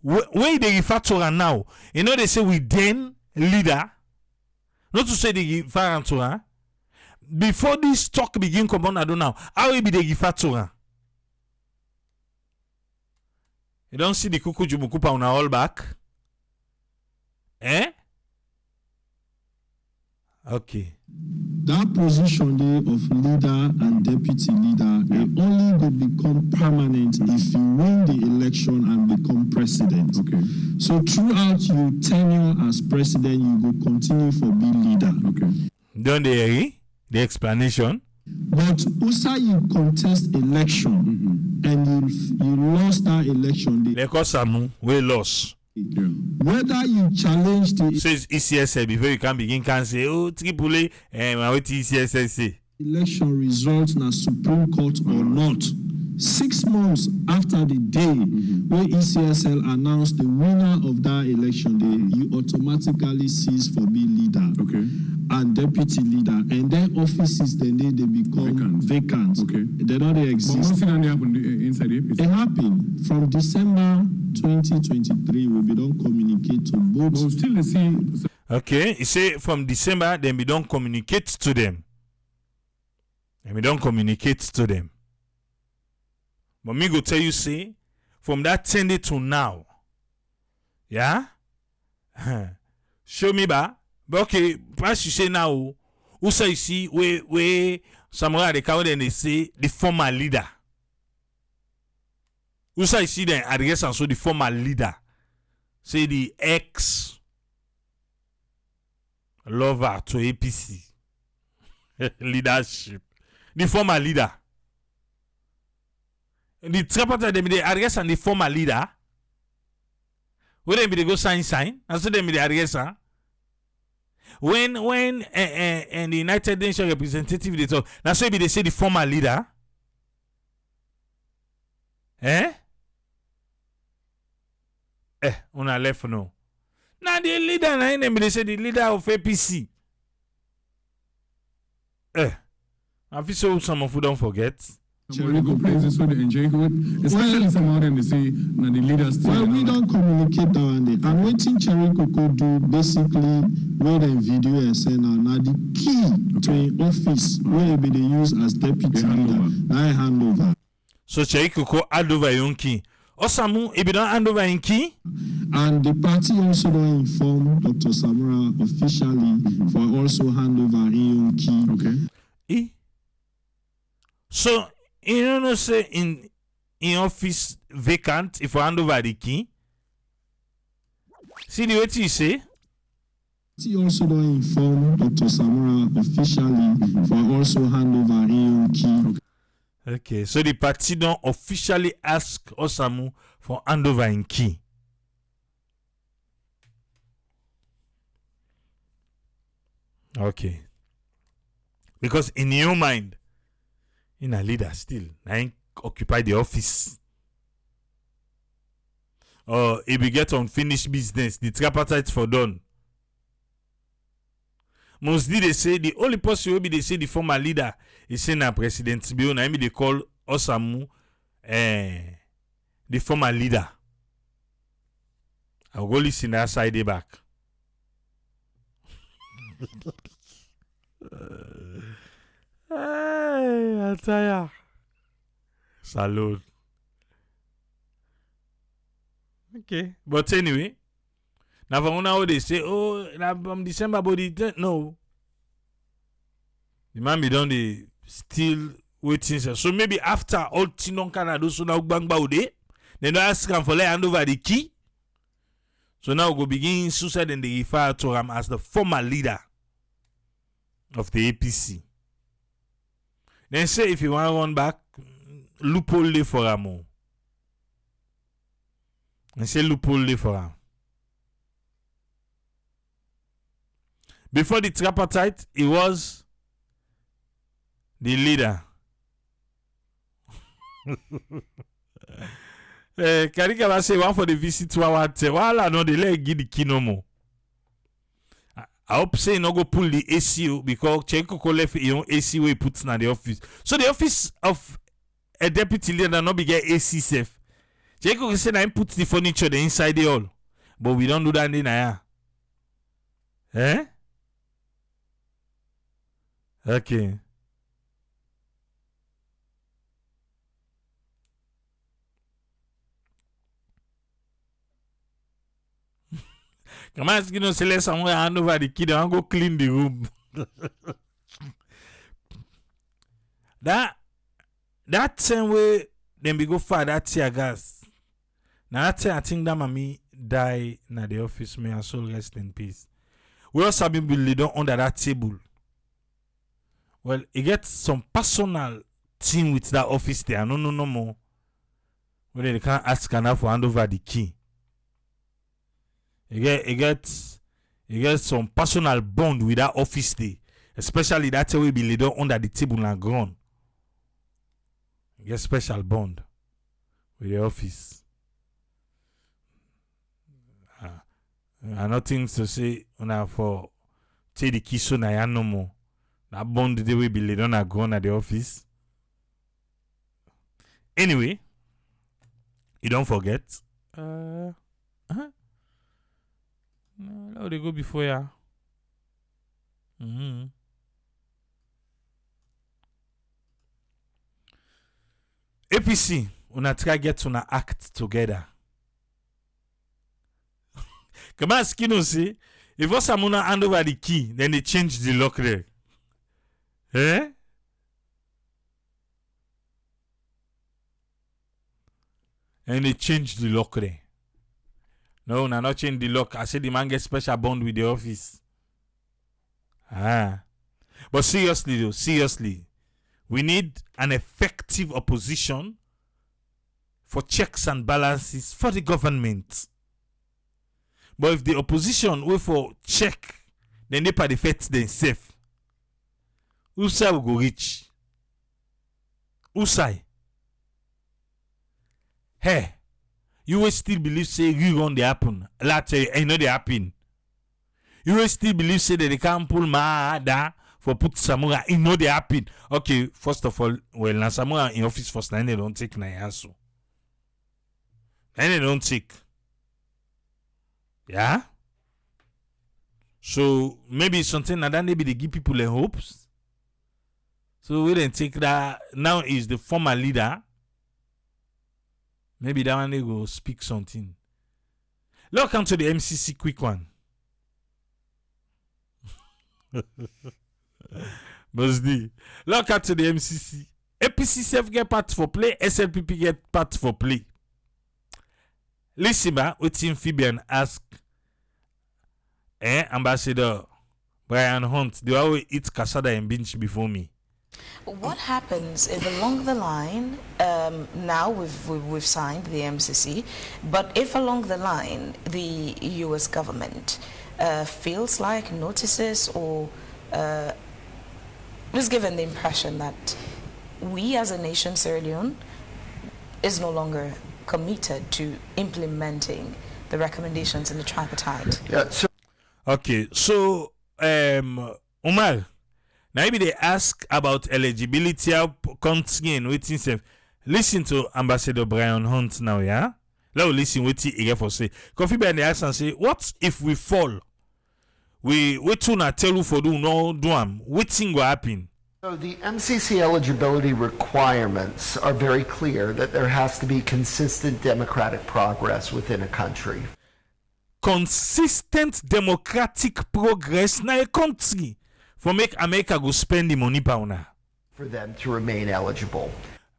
Where they refer to her now, they say we then leader, not to say they refer to her. Before this talk begin come on, I don't know, how will be they refer to her? You don't see the kuku jumukupa on all back? Okay. That position there of leader and deputy leader, they only will become permanent if you win the election and become president. Okay. So throughout your tenure as president, you will continue for being leader. Okay. Don't they hear the explanation? But also you contest election and you lost that election. Because we lost. Yeah. Whether you challenge the Says ECSL before you can begin can say, oh, Tripoli, what ECSL say? Election results in a Supreme Court or not, 6 months after the day where ECSL announced the winner of that election day, you automatically cease for being leader. Okay. And deputy leader, and their offices then they become vacant. Okay. They don't exist. But what's it happened inside the APC? It happened from December 2023. We don't communicate to both. But still the same. Okay, you say from December, then we don't communicate to them. And we don't communicate to them. But me go tell you, say, from that 10 day to now, yeah? Show me ba. But okay, perhaps you say now, who say you see where Samura the cow then they say the former leader. Who say you see then address and so the former leader. Say the ex lover to APC leadership. The former leader. The tripartite them the address and the former leader. When they go sign, and so them the address. When and the United Nations representative they talk, now so they say the former leader. Una left no. Now the leader, they say the leader of APC. I feel so some of you don't forget. Jericho plays this one in Jericho, especially some of them they say now the leaders. Well, we don't communicate that one day. And waiting Jericho could do basically where the video is saying now the key to an office where be they use as deputy leader. Now handover. So Jericho could hand over your key. Osamu, if you don't hand over in key. And the party also don't inform Dr. Samura officially for also hand over in key. Okay. So you know say in office vacant if you hand over the key. See the way you say? He also don't inform Dr. Samura officially for also hand over in key. Okay, so the party don't officially ask Osamu for handover in key. Okay. Because in your mind, in a leader still, I occupy the office. Or if you get unfinished business, the tripartite for done. Mostly they say the only person will be they say the former leader is saying a president Bio, na they call Osamu the former leader. I'll go listen that side back. I'm tired. Salone. Okay. But anyway, now from now they say, oh, from December body no. The man be done the still waiting. So maybe after all Tinon Canada so now bang baude, they don't ask him for let hand over the key. So now go begin suicide and they refer to him as the former leader of the APC. Then say if you want to run back, loophole for him. And say loophole for him. Before the tripartite, he was the leader. Karika va say one for the visit to our wala no the leg give the key no more. I hope say no go pull the ACO because Cheko left your AC way puts na the office. So the office of a deputy leader not be get AC safe. Cheko say na put the furniture the inside the all. But we don't do that in here. Okay. Come on, you know, select somewhere hand over the kid and go clean the room. that same way then we go for that tear gas. Now that I think that mommy die na the office, may her soul rest in peace. We also have been laid under that table. Well, it gets some personal thing with that office there. No more. When they can't ask enough for hand over the key. It gets some personal bond with that office there. Especially that way be laid under the table and ground. It gets special bond with the office. Nothing to say for take the key so na no more. That bond the way be laid on a ground at the office. Anyway, you don't forget. How they go before ya? APC una try get una act together. Come on, Skino say, if Samuna hand over the key, then they change the lock there. Eh? And they change the lock there. No, not change the lock. I said the man gets special bond with the office. But seriously though, we need an effective opposition for checks and balances for the government. But if the opposition wait for check, then they party fet themselves. Usai will go rich. Usai. Hey, you will still believe say rerun they happen. Later, I know they happen. You will still believe say that they can't pull Maada for put Samura. I know they happen. Okay, first of all, well, now Samura in office first, then they don't take na yaso. Then they don't take. Yeah? So maybe something like that, maybe they give people a hopes. So we didn't take that. Now is the former leader. Maybe that one they go speak something. Let's come to the MCC quick one. Buzzy. Let's come to the MCC. APC self get part for play. SLPP get part for play. Listen, waiting Fabian ask Ambassador Brian Hunt, they always eat cassada and binge before me. What happens if along the line, now we've signed the MCC, but if along the line the US government feels like notices or is given the impression that we as a nation, Sierra Leone, is no longer committed to implementing the recommendations in the tripartite? Yeah, so okay, so Umar, now maybe they ask about eligibility of country and waiting safe. Listen to Ambassador Brian Hunt now, yeah? Let us listen what he for say. Coffee Bear they ask and say, what if we fall? We to not tell you for do no do what thing will happen? So the MCC eligibility requirements are very clear that there has to be consistent democratic progress within a country. Consistent democratic progress na a country for make America go spend the money pa una. For them to remain eligible.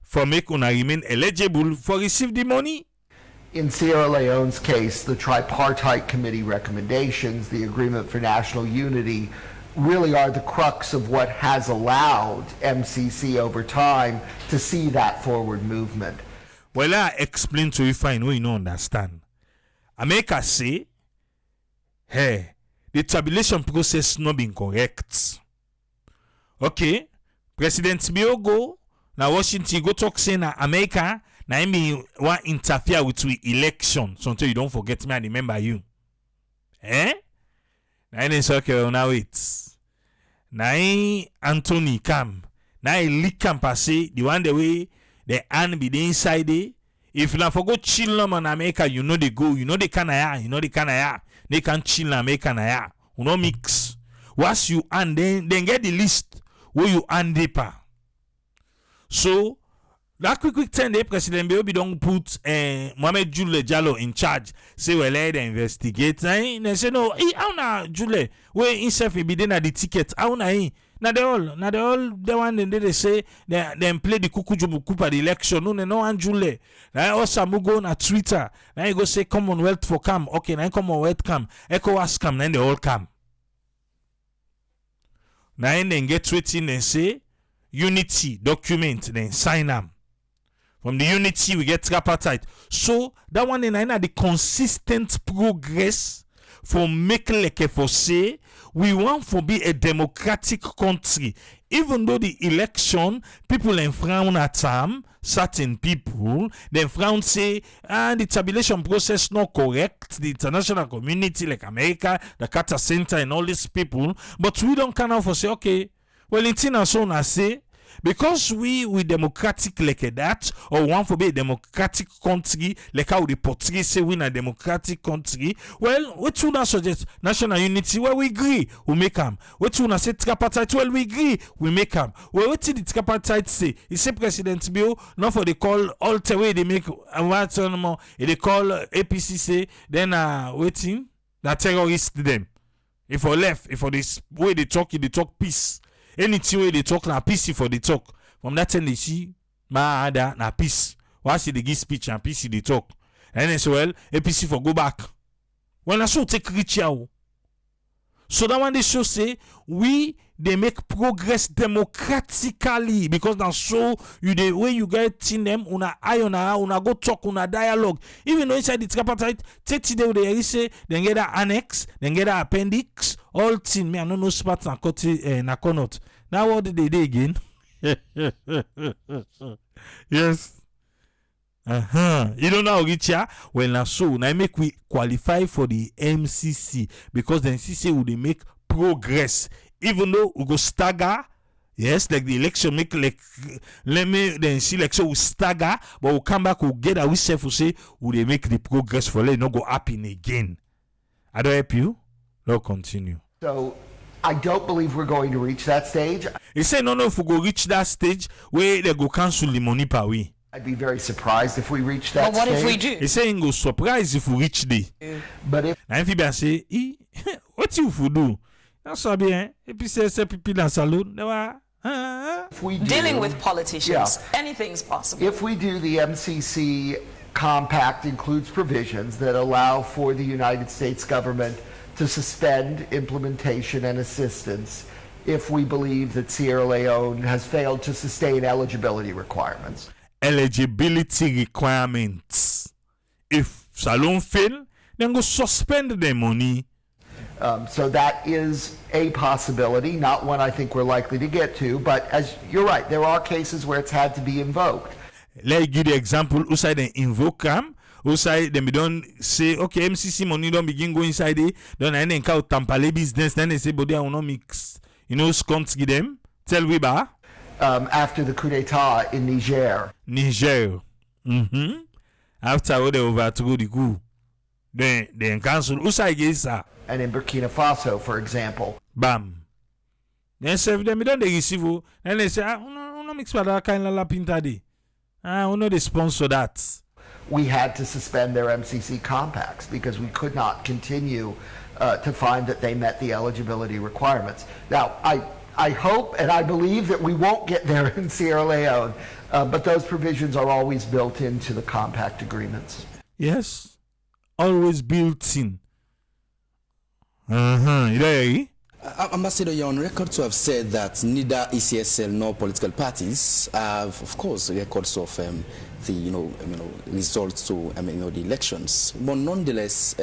For make una remain eligible for receive the money. In Sierra Leone's case, the tripartite committee recommendations, the agreement for national unity, really are the crux of what has allowed MCC over time to see that forward movement. Well, I explain to you fine when you don't understand. America say, hey, the tabulation process not been correct. Okay, President Biogo, now Washington go talk say na America, na me want interfere with we election. So until you don't forget me, I remember you. Now in circle now wait. Now Anthony come. Now leak can pass the one the way the hand be the inside there. If you forgot chill on America, you know they go, you know they can they can chill America na ya. You know mix. Once you and then get the list where you and paper. So that quick 10 day President Biobi don't put Mohamed Jule Jallo in charge. Say well let investigate. They say no, how na Jule where himself be then the ticket. How na Now they all the one they say they play the kukujubu kupa the election. No Anjule. Now also go on Twitter. Now you go say Commonwealth for come. Okay, now Commonwealth come. ECOWAS come. Then they all come. Now then get waiting and say unity document. Then sign them. From the unity we get tripartite. So that one in the consistent progress for make like for say we want to be a democratic country. Even though the election, people frown at them, certain people, then frown say, the tabulation process not correct, the international community like America, the Carter Center and all these people, but we don't kind of say, okay, well, it's in so I say, because we democratic like that, or want to be a democratic country like how the Portuguese say we in a democratic country. Well, what you now suggest national unity? Well, we agree, we make them. What you now say tripartite? Well, we agree, we make them. Well, what did the tripartite say? He say President Bill, not for they call all the way they make what they call APC say then waiting that terrorists them. If for left, if for this way they talk peace. Anything way they talk na peace for the talk. From that time they see ma ada na peace. Why should they give speech and peace they talk? And as well, APC for go back. When I show take reach out. So that one they show say they make progress democratically because now so you the way you get in them una eye una go talk una dialogue. Even though inside the tripartite 30 days they say then get an annex, then get an appendix, all thing me I don't know smart na konot. Now what did they do again? Yes. You don't know Richa? Well now so now make we qualify for the MCC because the MCC will they make progress. Even though we go stagger, yes, like the election make like let me then see like so we stagger, but we'll come back, we'll get our self will say will they make the progress for let not go happen again. I don't help you. Lord continue. So I don't believe we're going to reach that stage. He said no if we go reach that stage where they go cancel the money per way. I'd be very surprised if we reach that stage. But what if we do? He saying go surprised if we reach there. But if and if he say, what you will do? That's what bien. Et puis c'est pipi dans Salone. if we do, Dealing with politicians, anything's possible. if we do, the MCC compact includes provisions that allow for the United States government to suspend implementation and assistance if we believe that Sierra Leone has failed to sustain eligibility requirements. Eligibility requirements. If Salone fail, then go suspend the money. So that is a possibility, not one I think we're likely to get to, but as you're right, there are cases where it's had to be invoked. Let's give the example, outside they invoke them, outside them don't say, okay, MCC money don't begin go inside it, then I think out tampale business, then they say, but they will not mix, sconts give them, tell we ba. After the coup d'etat in Niger. After they overthrew the coup, then cancel, outside is that. And in Burkina Faso, for example. Bam. Then serve them, don't they receive, and they say, no mix with that kind of la pinta de. No, they sponsor that. We had to suspend their MCC compacts because we could not continue to find that they met the eligibility requirements. Now, I hope and I believe that we won't get there in Sierra Leone, but those provisions are always built into the compact agreements. Yes, always built in. Ambassador, you're on record to have said that neither ECSL nor political parties have, of course, records of the results to the elections. But nonetheless,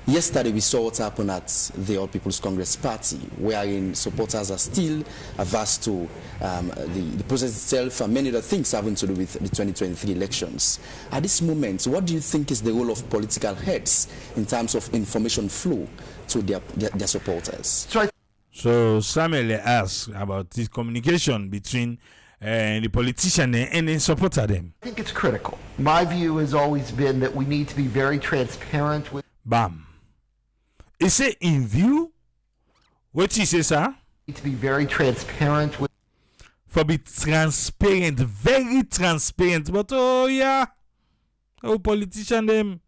yesterday we saw what happened at the All People's Congress Party, wherein supporters are still averse to the process itself and many other things having to do with the 2023 elections. At this moment, what do you think is the role of political heads in terms of information flow to their supporters? So Samuel asked about this communication between the politician and the supporter them. I think it's critical. My view has always been that we need to be very transparent with. Bam. Is it in view? What he says, sir? Need to be very transparent with. For be transparent, very transparent. But oh yeah, politician them.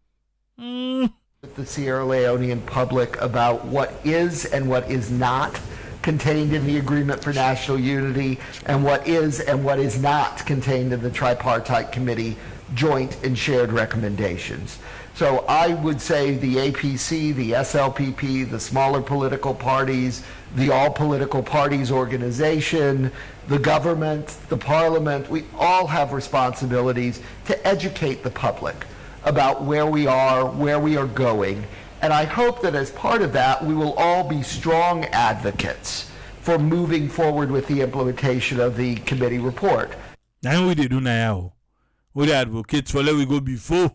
With the Sierra Leonean public about what is and what is not contained in the Agreement for National Unity and what is not contained in the Tripartite Committee joint and shared recommendations. So I would say the APC, the SLPP, the smaller political parties, the All Political Parties Organization, the government, the parliament, we all have responsibilities to educate the public about where we are going. And I hope that as part of that, we will all be strong advocates for moving forward with the implementation of the committee report. Now we do now. We the advocates for let we go before.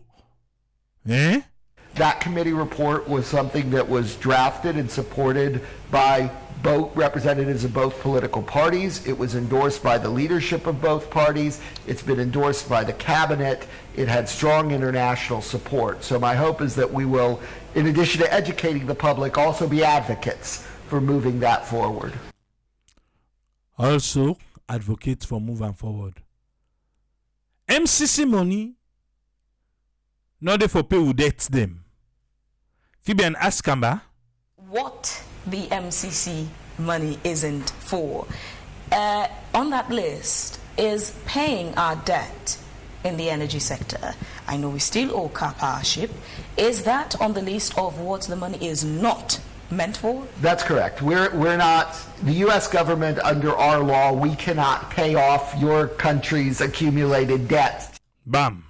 That committee report was something that was drafted and supported by both representatives of both political parties. It was endorsed by the leadership of both parties. It's been endorsed by the cabinet. It had strong international support. So my hope is that we will, in addition to educating the public, also be advocates for moving that forward. Also, advocate for moving forward. MCC money, not there for pay who debt them. Phoebe and Askamba. What the MCC money isn't for. On that list is paying our debt in the energy sector. I know we still owe car powership. Is that on the list of what the money is not meant for? That's correct. We're not, the U.S. government, under our law, we cannot pay off your country's accumulated debt. Bam.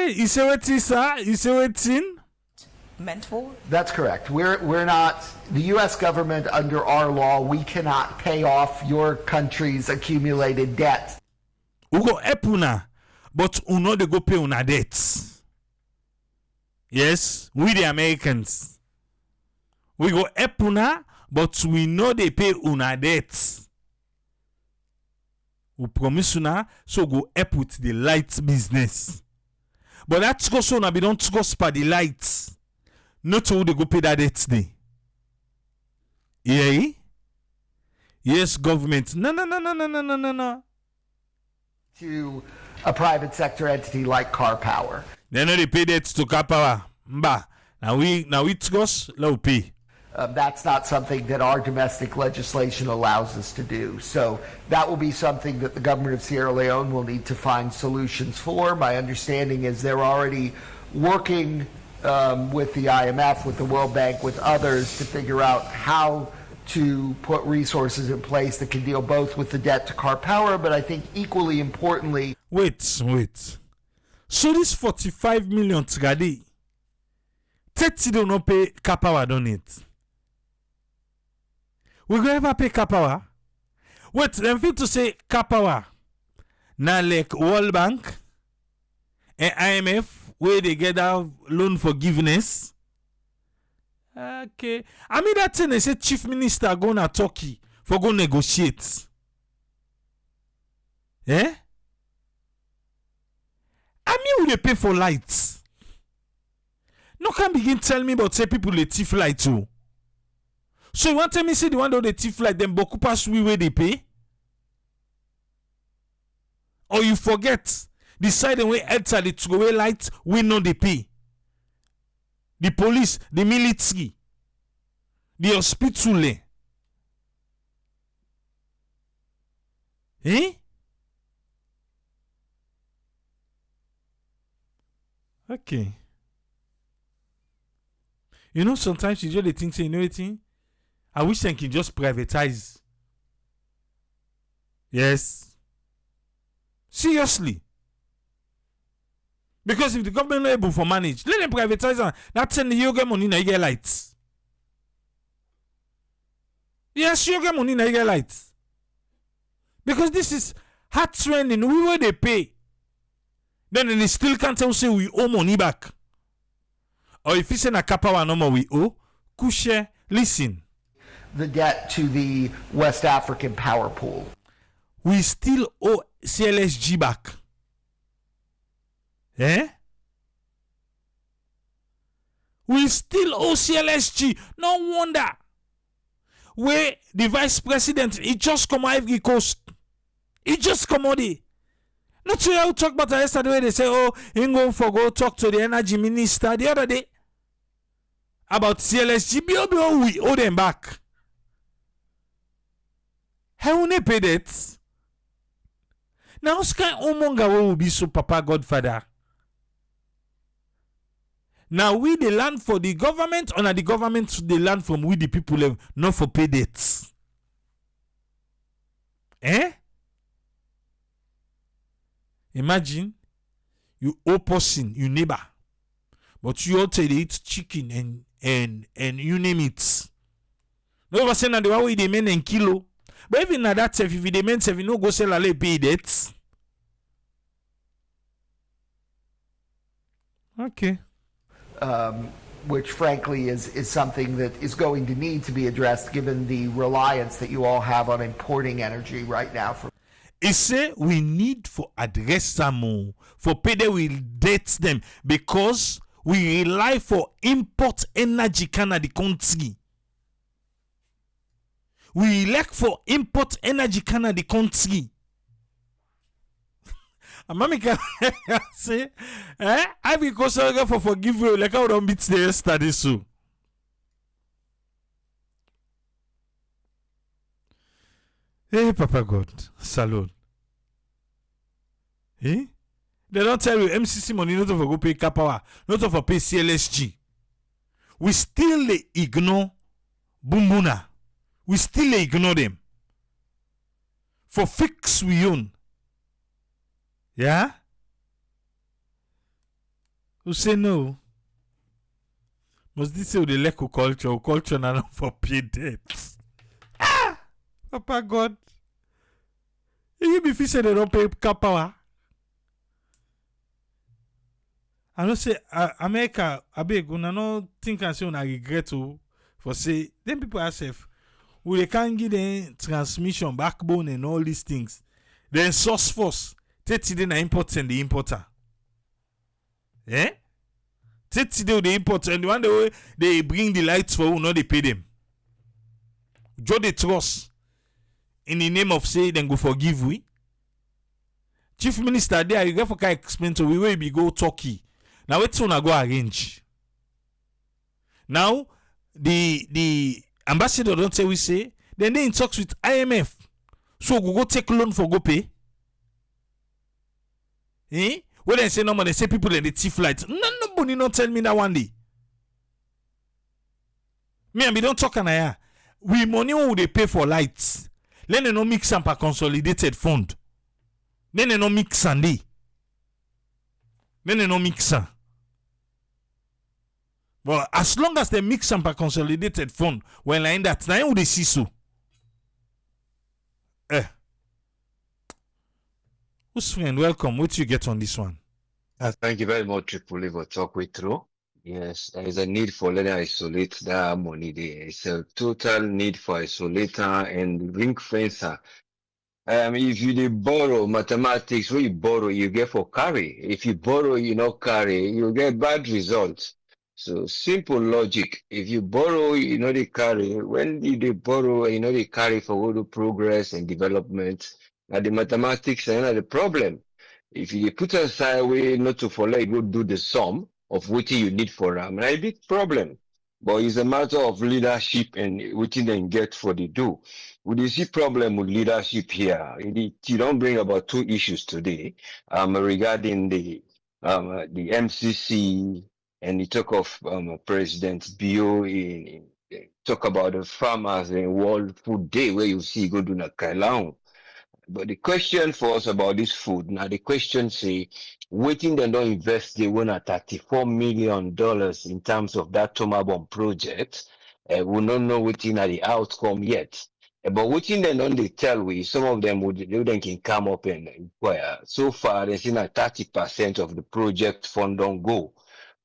You say what, sir? You say what? Meant for? That's correct. We're not, the U.S. government, under our law, we cannot pay off your country's accumulated debt. We go help una, but we know they go pay una debts. Yes, we the Americans. We go help una, but we know they pay una debts. We promise una, so go help with the light business. But that's go so na be don't go spa the lights. Not how they go pay that debt day. Yeah? Yes, government. No. To a private sector entity like Car Power. They know they pay debts to Car Power. Mba. Now it goes low pay. That's not something that our domestic legislation allows us to do. So that will be something that the government of Sierra Leone will need to find solutions for. My understanding is they're already working with the IMF, with the World Bank, with others to figure out how to put resources in place that can deal both with the debt to Car Power, but I think equally importantly... Wait. So this 45 million Tigadi, 30 don't know pay Car Power, don't it? We go ever pay Car Power? Wait, them feel to say Car Power. Now like World Bank and IMF, where they get our loan forgiveness. Okay. I mean that thing they say chief minister go to Turkey for go negotiate. Eh? I mean we they pay for lights. No can begin tell me about say people they thief light too. So you want to tell me say the one that they thief light them boku pass we where they pay? Or you forget the side way enter the to away light we know they pay. The police, the military, the hospital. Eh? Okay. You know, sometimes you just think, say, you know anything? I wish I can just privatize. Yes. Seriously. Because if the government not able to manage, let them privatize and that's send you get money now you get lights. Yes, you get money now you get lights. Because this is hard training. We where they pay. Then they still can't tell say we owe money back. Or if you send a Car Power number we owe, kushe, listen. The debt to the West African power pool. We still owe CLSG back. Eh? We still owe CLSG. No wonder. Where the vice president, he just come Ivory Coast. He just come out there. Not sure how talk about it yesterday where they say, oh, he going for go talk to the energy minister the other day about CLSG. We owe them back. How will they pay that? Now, Sky Omonga will be so Papa Godfather. Now we the land for the government, or the government the land from we the people not for pay debts. Eh? Imagine you owe person, you neighbor, but you all say they eat chicken and you name it. No ever say na the one way they men and kilo. But even na that if they men if you no go sell a pay debts. Okay. which frankly is something that is going to need to be addressed given the reliance that you all have on importing energy right now. He say we need for address some for pay they will date them because we rely for import energy Canada country. We lack for import energy Canada country. Mami can say, I be concerned for forgive you like how don't beat the study so. Hey, Papa God, Salone. Eh? They don't tell you MCC money not for go pay Kapawa, not for pay CLSG. We still ignore Bumbuna. We still ignore them. For fix we own. Yeah? Who say no? Must this say the lack of culture now for pay debts? Ah! Papa God. You be say they don't pay Kapawa. I don't say America, I beg, I no think and say I regret to for say then people ask if we can't give them transmission, backbone and all these things. Then source force. Take na import and the importer. Eh? Take the import and the one way they bring the lights for who, not they pay them. Joe the trust in the name of say then go forgive we. Chief Minister there, you get for can explain to we where we go Turkey. Now what's gonna go arrange? Now the ambassador don't say we say then they in talks with IMF. So go take loan for go pay. Eh? When they say no, they say people in the thief lights. Nobody not tell me that one day. Me and me don't talk and I. We money who they pay for lights. Then they no mix up a consolidated fund. Then they no mix and they. Then they no mix up. But as long as they mix up a consolidated fund, when like that, now they see so. Who's friend? Welcome. What you get on this one? Thank you very much, Tripoli, for talk with through. Yes, there is a need for letting isolate that money there. It's a total need for isolator and ring fencer. If you dey borrow mathematics, where you borrow, you get for carry. If you borrow, you not carry, you get bad results. So simple logic. If you borrow, you know they carry. When you dey borrow, you know they carry for all the progress and development. Now the mathematics are not the problem. If you put aside way not to follow, you go do the sum of what you need for them. Now a big problem. But it's a matter of leadership and what you then get for the do. We see problem with leadership here. You don't bring about two issues today regarding the MCC and you talk of President Bio talk about the farmers and World Food Day where you see go do na Kailaung. But the question for us about this food, now the question say, waiting they don't invest, they won at $34 million in terms of that Tomabomb project. We don't know waiting at the outcome yet. But waiting they don't they tell we, some of them they can come up and inquire. So far, they seen at 30% of the project fund don't go.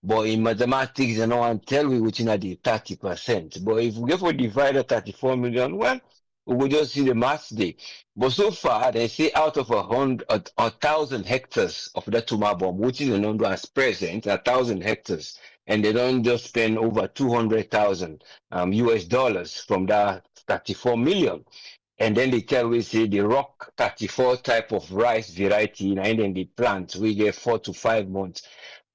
But in mathematics, they don't tell we waiting at the 30%. But if we get for divide 34 million, well, we will just see the maths day. But so far, they say out of 1,000 hectares of that Tumabomb, which is the number as present, 1,000 hectares, and they don't just spend over 200,000 US dollars from that 34 million. And then they tell we say the rock 34 type of rice variety, and then the plant, we get 4 to 5 months.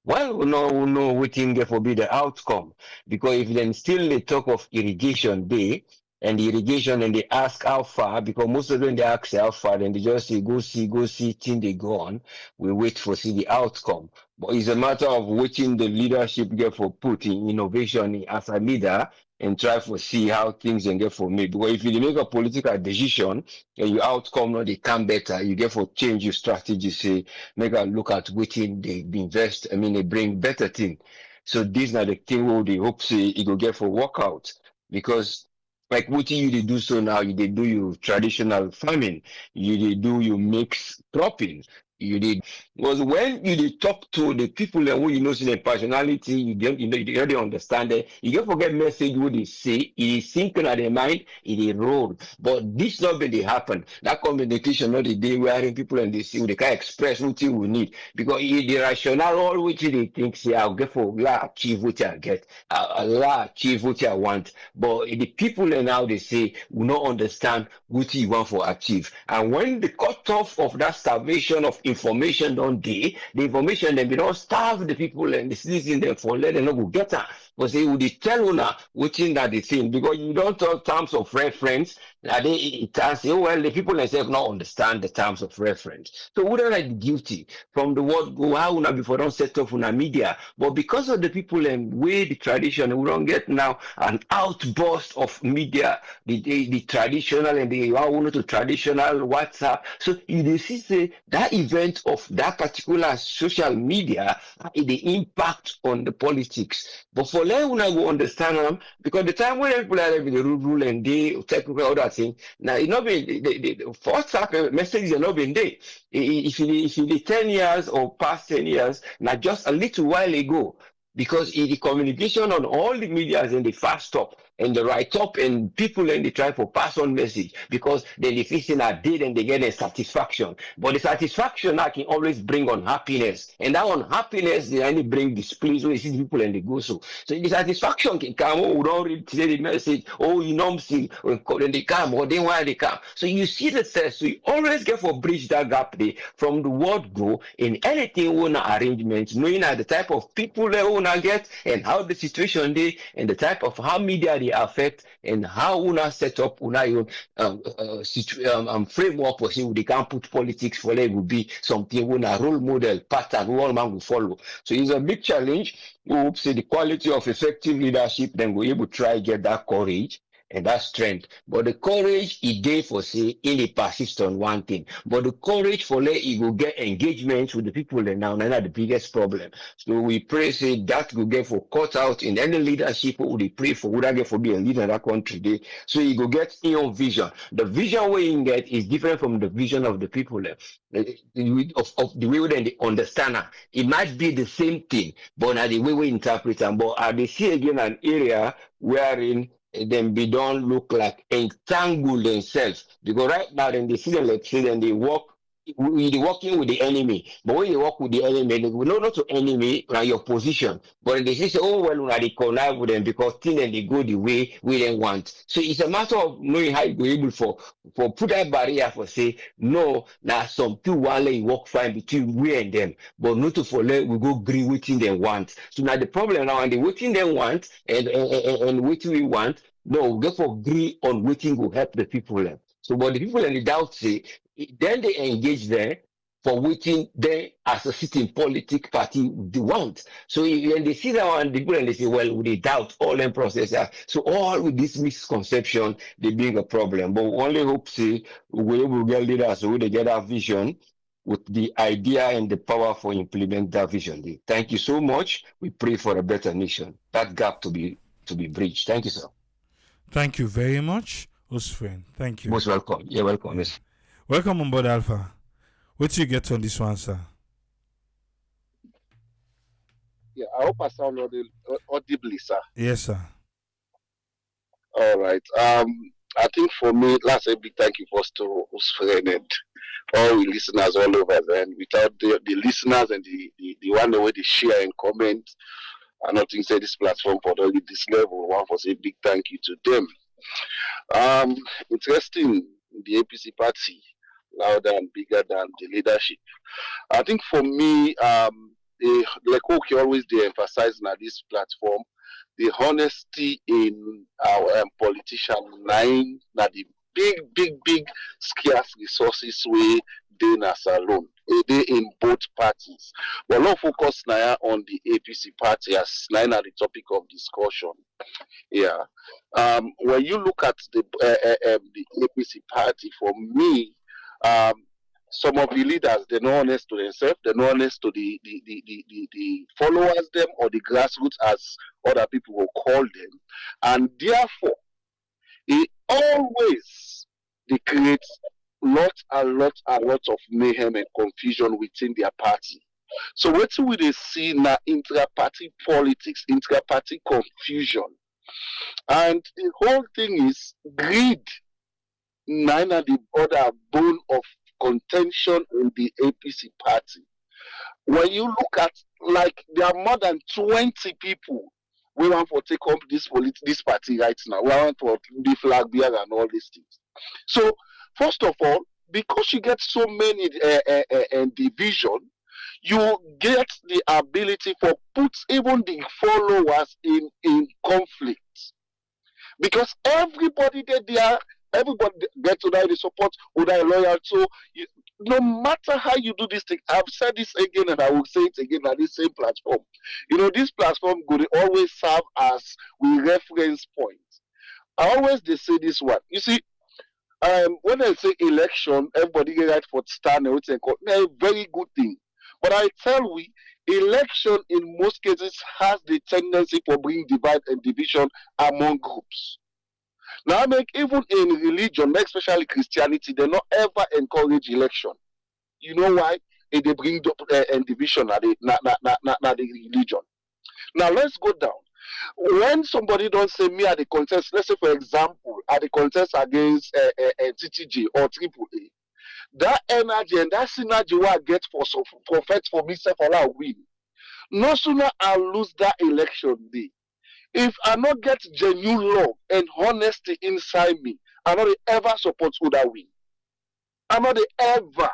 Well, we know what thing will be the outcome. Because if then still they talk of irrigation day, and the irrigation and they ask how far, because most of them they ask how far, then they just say go see, till they go on. We wait for see the outcome. But it's a matter of waiting the leadership get for putting innovation as a leader and try to see how things can get for me. Because if you make a political decision and your outcome not they come better, you get for change your strategy, say make a look at waiting they invest, they bring better thing. So these are the thing where they hope say it will get for workout. Because like what you they do so now, you they do your traditional farming, you they do your mix cropping. You did. Was when you did talk to the people and who you know see the personality, you don't understand it. You don't forget message what they say, it is sinking at the mind, it is road. But this not really happen. That communication not the day where people and they see they can express what we need. Because the rationale all which they think say I'll get for achieve what I get, I'll achieve what I want. But the people and now they say will not understand what you want for achieve. And when the cutoff of that starvation of information don't day, the information then we don't starve the people and the citizens them for let them not go get her. But say would they tell una within that the thing because you don't talk terms of reference, and they it say, oh well the people themselves not understand the terms of reference. So wouldn't I be guilty from the word go how una before don't set up una media, but because of the people and way the tradition we don't get now an outburst of media, the traditional and the want to traditional WhatsApp. So you see say that event of that particular social media the impact on the politics. But for let una go understand them because the time when people are having the rule and they technical other thing now it not been the WhatsApp messages are not been there. If you the 10 years or past 10 years, now just a little while ago, because the communication on all the medias and the fast stop and the write up and people and they try for pass on message because then the fixing are dead and they get a satisfaction. But the satisfaction now can always bring unhappiness. And that unhappiness they only bring displeasure. You see people and they go so. So the satisfaction can come, oh, we don't read the message, oh, you know, see, when they come, or then why they come. So you see the sense, so you always get for bridge that gap there from the word go in anything owner arrangements, knowing that the type of people they owner get and how the situation they and the type of how media they affect and how una set up una own framework for say they can't put politics for them will be something una role model pattern all man will follow. So it's a big challenge. We hope say the quality of effective leadership then we able to try get that courage and that strength. But the courage is there for say in a persist on one thing. But the courage for let you go get engagement with the people and now that's the biggest problem. So we pray say that will get for cut out in any leadership who they pray for would I get for be a leader in that country day. So you go get your own vision. The vision we you get is different from the vision of the people of the way they understand her. It might be the same thing, but now the way we interpret them. But I see again an area wherein them be don't look like entangle themselves because right now then they see them like say then they walk we working with the enemy, but when you work with the enemy, they will not to enemy on your position, but they say, oh well, they connive with them because things and they go the way we then want. So it's a matter of knowing how you go able for put that barrier for say no. Now some people while you work fine between we and them, but not to follow we go agree within them want. So now the problem now and the waiting them want and waiting we want. No, we get for agree on waiting will help the people. So, but the people in the doubt say, then they engage there for waiting there as a sitting politic party they want. So when they see that one, the people and they say, well, they doubt all them processes. So all with this misconception, they bring a problem. But we only hope say we will get leaders who they get that vision with the idea and the power for implement that vision. Thank you so much. We pray for a better nation. That gap to be bridged. Thank you, sir. Thank you very much, Usfren. Thank you. Most welcome. You're welcome. Yes. Welcome on board, Alpha. What do you get on this one, sir? Yeah, I hope I sound audibly, sir. Yes, sir. All right. I think for me, let's say big thank you first to Usfren and all the listeners all over there. And without the listeners and the one way they share and comment, I don't think say this platform for this level. One for say big thank you to them. Interesting, the APC party, louder and bigger than the leadership. I think for me, like okay, always they emphasize on this platform, the honesty in our politician line, that the big scarce resources way they na Salone. They in both parties. But a lot of focus now on the APC party as now the topic of discussion. Yeah. When you look at the APC party, for me, some of the leaders they're not honest to themselves, they're not honest to the followers them or the grassroots as other people will call them, and therefore it always they create lots of mayhem and confusion within their party. So what we they see now intra-party politics, intra-party confusion. And the whole thing is greed. Neither the other bone of contention in the APC party. When you look at, like, there are more than 20 people we want to take up this party right now. We want to be flag bearer and all these things. So, first of all, because you get so many division, you get the ability for put even the followers in conflict. Because everybody there, everybody gets to the support, or they loyal. So no matter how you do this thing, I've said this again and I will say it again on this same platform. This platform could always serve as we reference point. I always they say this one. You see, when I say election, everybody get right for stand and what's a very good thing. But I tell we, election in most cases has the tendency for bring divide and division among groups. Now, even in religion, especially Christianity, they not ever encourage election. You know why? They bring division at the religion. Now, let's go down. When somebody don't say me at the contest, let's say for example, at the contest against TTJ or AAA, that energy and that synergy what I get for myself for I win. No sooner I lose that election day. If I not get genuine love and honesty inside me, I not ever support who that win. I not ever.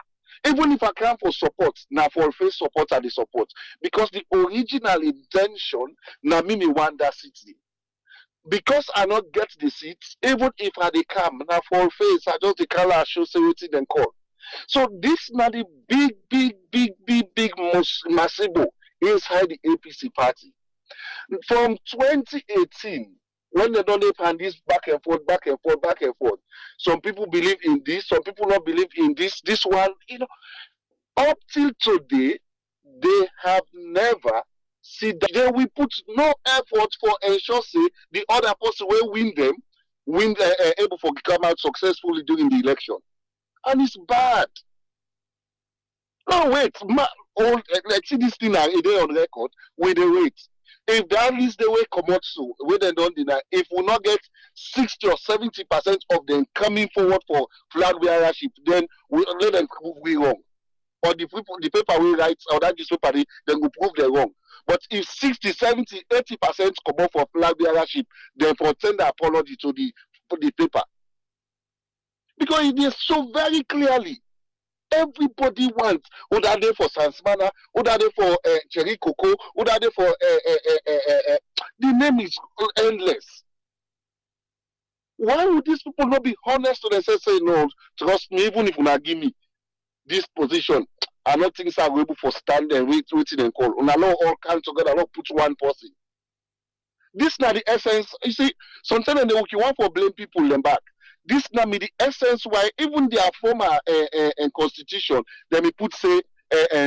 Even if I come for support, now for face support and the support. Because the original intention, now me want that city. Because I not get the seats, even if I they come, now for face, I just the color show security then call. So this now the big massive inside the APC party. From 2018, when they don't have this back and forth, some people believe in this, some people not believe in this one, up till today, they have never seen that they will put no effort for ensure say the other person will win able to come out successfully during the election. And it's bad. No, wait, like see this thing now, it is on record, wait. If that is the way come out so, we then don't deny. If we not get 60 or 70% of them coming forward for flag bearership, then we let them prove we wrong. Or the paper we write, or that newspaper, then we prove they're wrong. But if 60, 70, 80% come out for flag bearership, then for tender apology to the paper. Because it is so very clearly. Everybody wants, who are they for Sansmana, who are they for Cherry Coco, who are they for the name is endless. Why would these people not be honest to themselves, say no, trust me, even if you not give me this position, I don't think I'm able for stand and waiting and call. And I know all come together, I don't put one person. This not the essence. You see, sometimes they want for blame people them back. This now be the essence why even their former constitution they may put say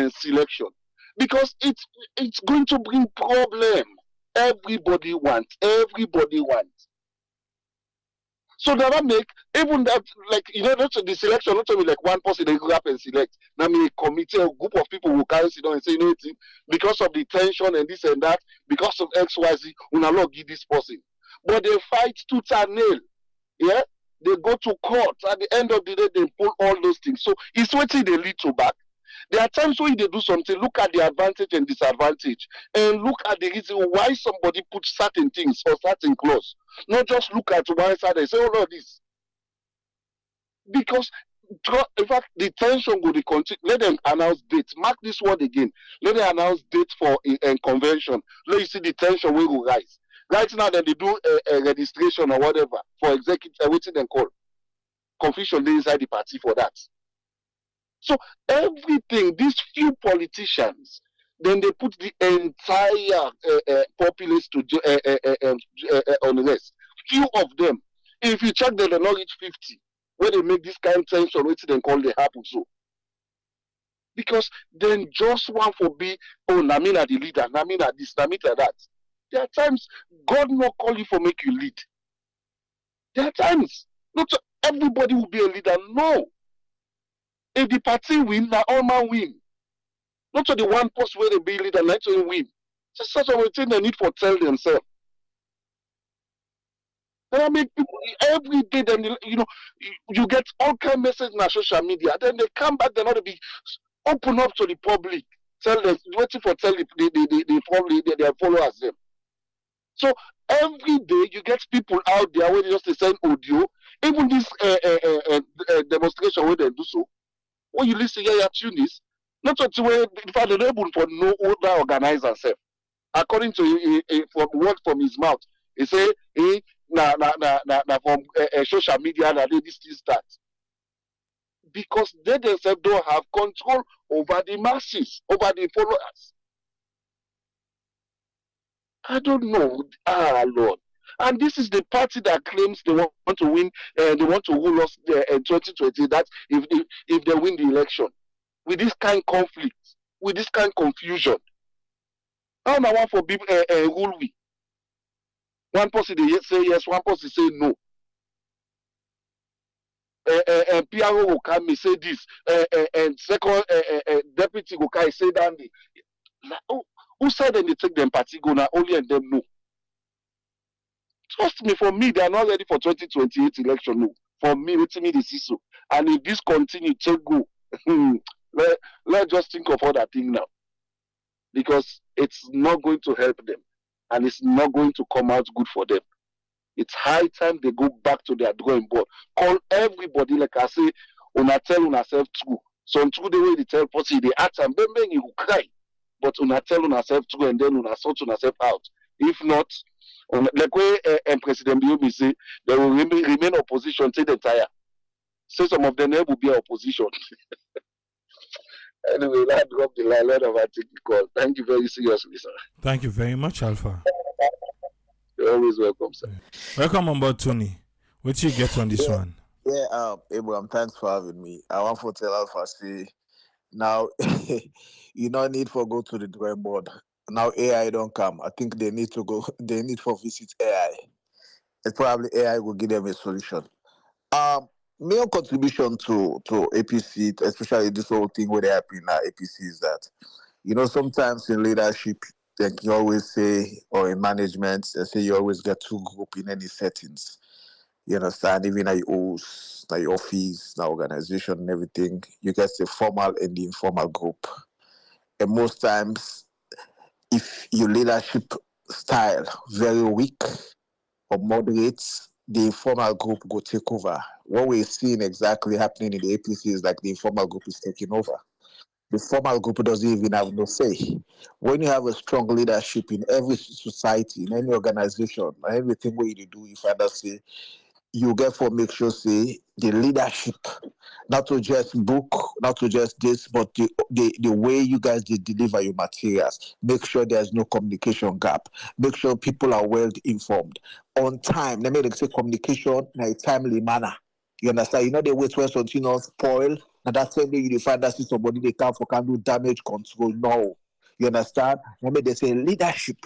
selection, because it's going to bring problem. Everybody wants. So that make even that not the selection not only like one person they go up and select. Now me a committee, a group of people will carry sit down and say because of the tension and this and that, because of XYZ, we will not give this person. But they fight tooth and nail. Yeah. They go to court. At the end of the day, they pull all those things. So it's what they lead to back. There are times when they do something, look at the advantage and disadvantage, and look at the reason why somebody puts certain things or certain clause. Not just look at one side and say, oh no, this. Because in fact, the tension will continue. Let them announce dates. Mark this word again. Let them announce dates for a convention. Let you see the tension will rise. Right now, then they do a registration or whatever for executive, waiting and call. Confusion inside the party for that. So everything, these few politicians, then they put the entire populace to on rest. Few of them, if you check them, they not reach 50, where they make this kind of tension, waiting and call they happen so. Because then just one for be, oh, Namina the leader, Namina this, Namina that. There are times God not call you for make you lead. There are times not everybody will be a leader. No, If the party win, now all man win. Not to the one post where they be leader, not to win. Just such a thing they need for tell themselves. And I mean, people, every day, then you get all kind of messages on social media. Then they come back, they're not be open up to the public. Tell them, waiting for tell their followers them. So every day you get people out there where they just send audio. Even this demonstration where they do so. When you listen here, Tunis, not to where in fact they're able for no other organizer self. According to from word from his mouth, he say, hey, na from social media that this start. Because they themselves don't have control over the masses, over the followers. I don't know. Lord. And this is the party that claims they want to win, they want to rule us in 2020. That if they win the election, with this kind of conflict, with this kind of confusion, how I want for people rule we? One person they say yes, one person say no. PRO will come and say this, and second deputy will come and say that. Who said then they take them party go now? Only and them no. Trust me, for me, they are not ready for 2028 election. No. For me, waiting me this issue. And if this continue to go, let's just think of other thing now. Because it's not going to help them. And it's not going to come out good for them. It's high time they go back to their drawing board. Call everybody, like I say, una tell una self true. So through the way they tell pussy, they act and then you cry. But una tell una self true and then una sort una self out. If not, like way President Biyomi say, they will remain opposition till they tire. So some of them will be opposition. Anyway, let's drop the line. Let us take the call. Thank you very seriously, sir. Thank you very much, Alpha. You're always welcome, sir. Welcome on board, Tony. What do you get on this one? Yeah, Abraham, thanks for having me. I want to tell Alpha, say, now, you no need for go to the drawing board. Now AI don't come. I think they need to go, they need for visit AI. It's probably AI will give them a solution. Main contribution to APC, especially this whole thing where they happen now, APC is that, sometimes in leadership, like you always say, or in management, they say you always get two groups in any settings. You understand? Even at your office, the organization and everything, you get the formal and the informal group. And most times, if your leadership style very weak or moderate, the informal group go take over. What we're seeing exactly happening in the APC is like the informal group is taking over. The formal group doesn't even have no say. When you have a strong leadership in every society, in any organization, everything what you do, you find out say, you get for make sure say the leadership, not to just book, not to just this, but the way you guys deliver your materials. Make sure there's no communication gap. Make sure people are well informed on time. Let me say communication in a timely manner. You understand? You know the way to something spoil. And that's the way you find that somebody they can do damage control. No. You understand? Maybe they say leadership.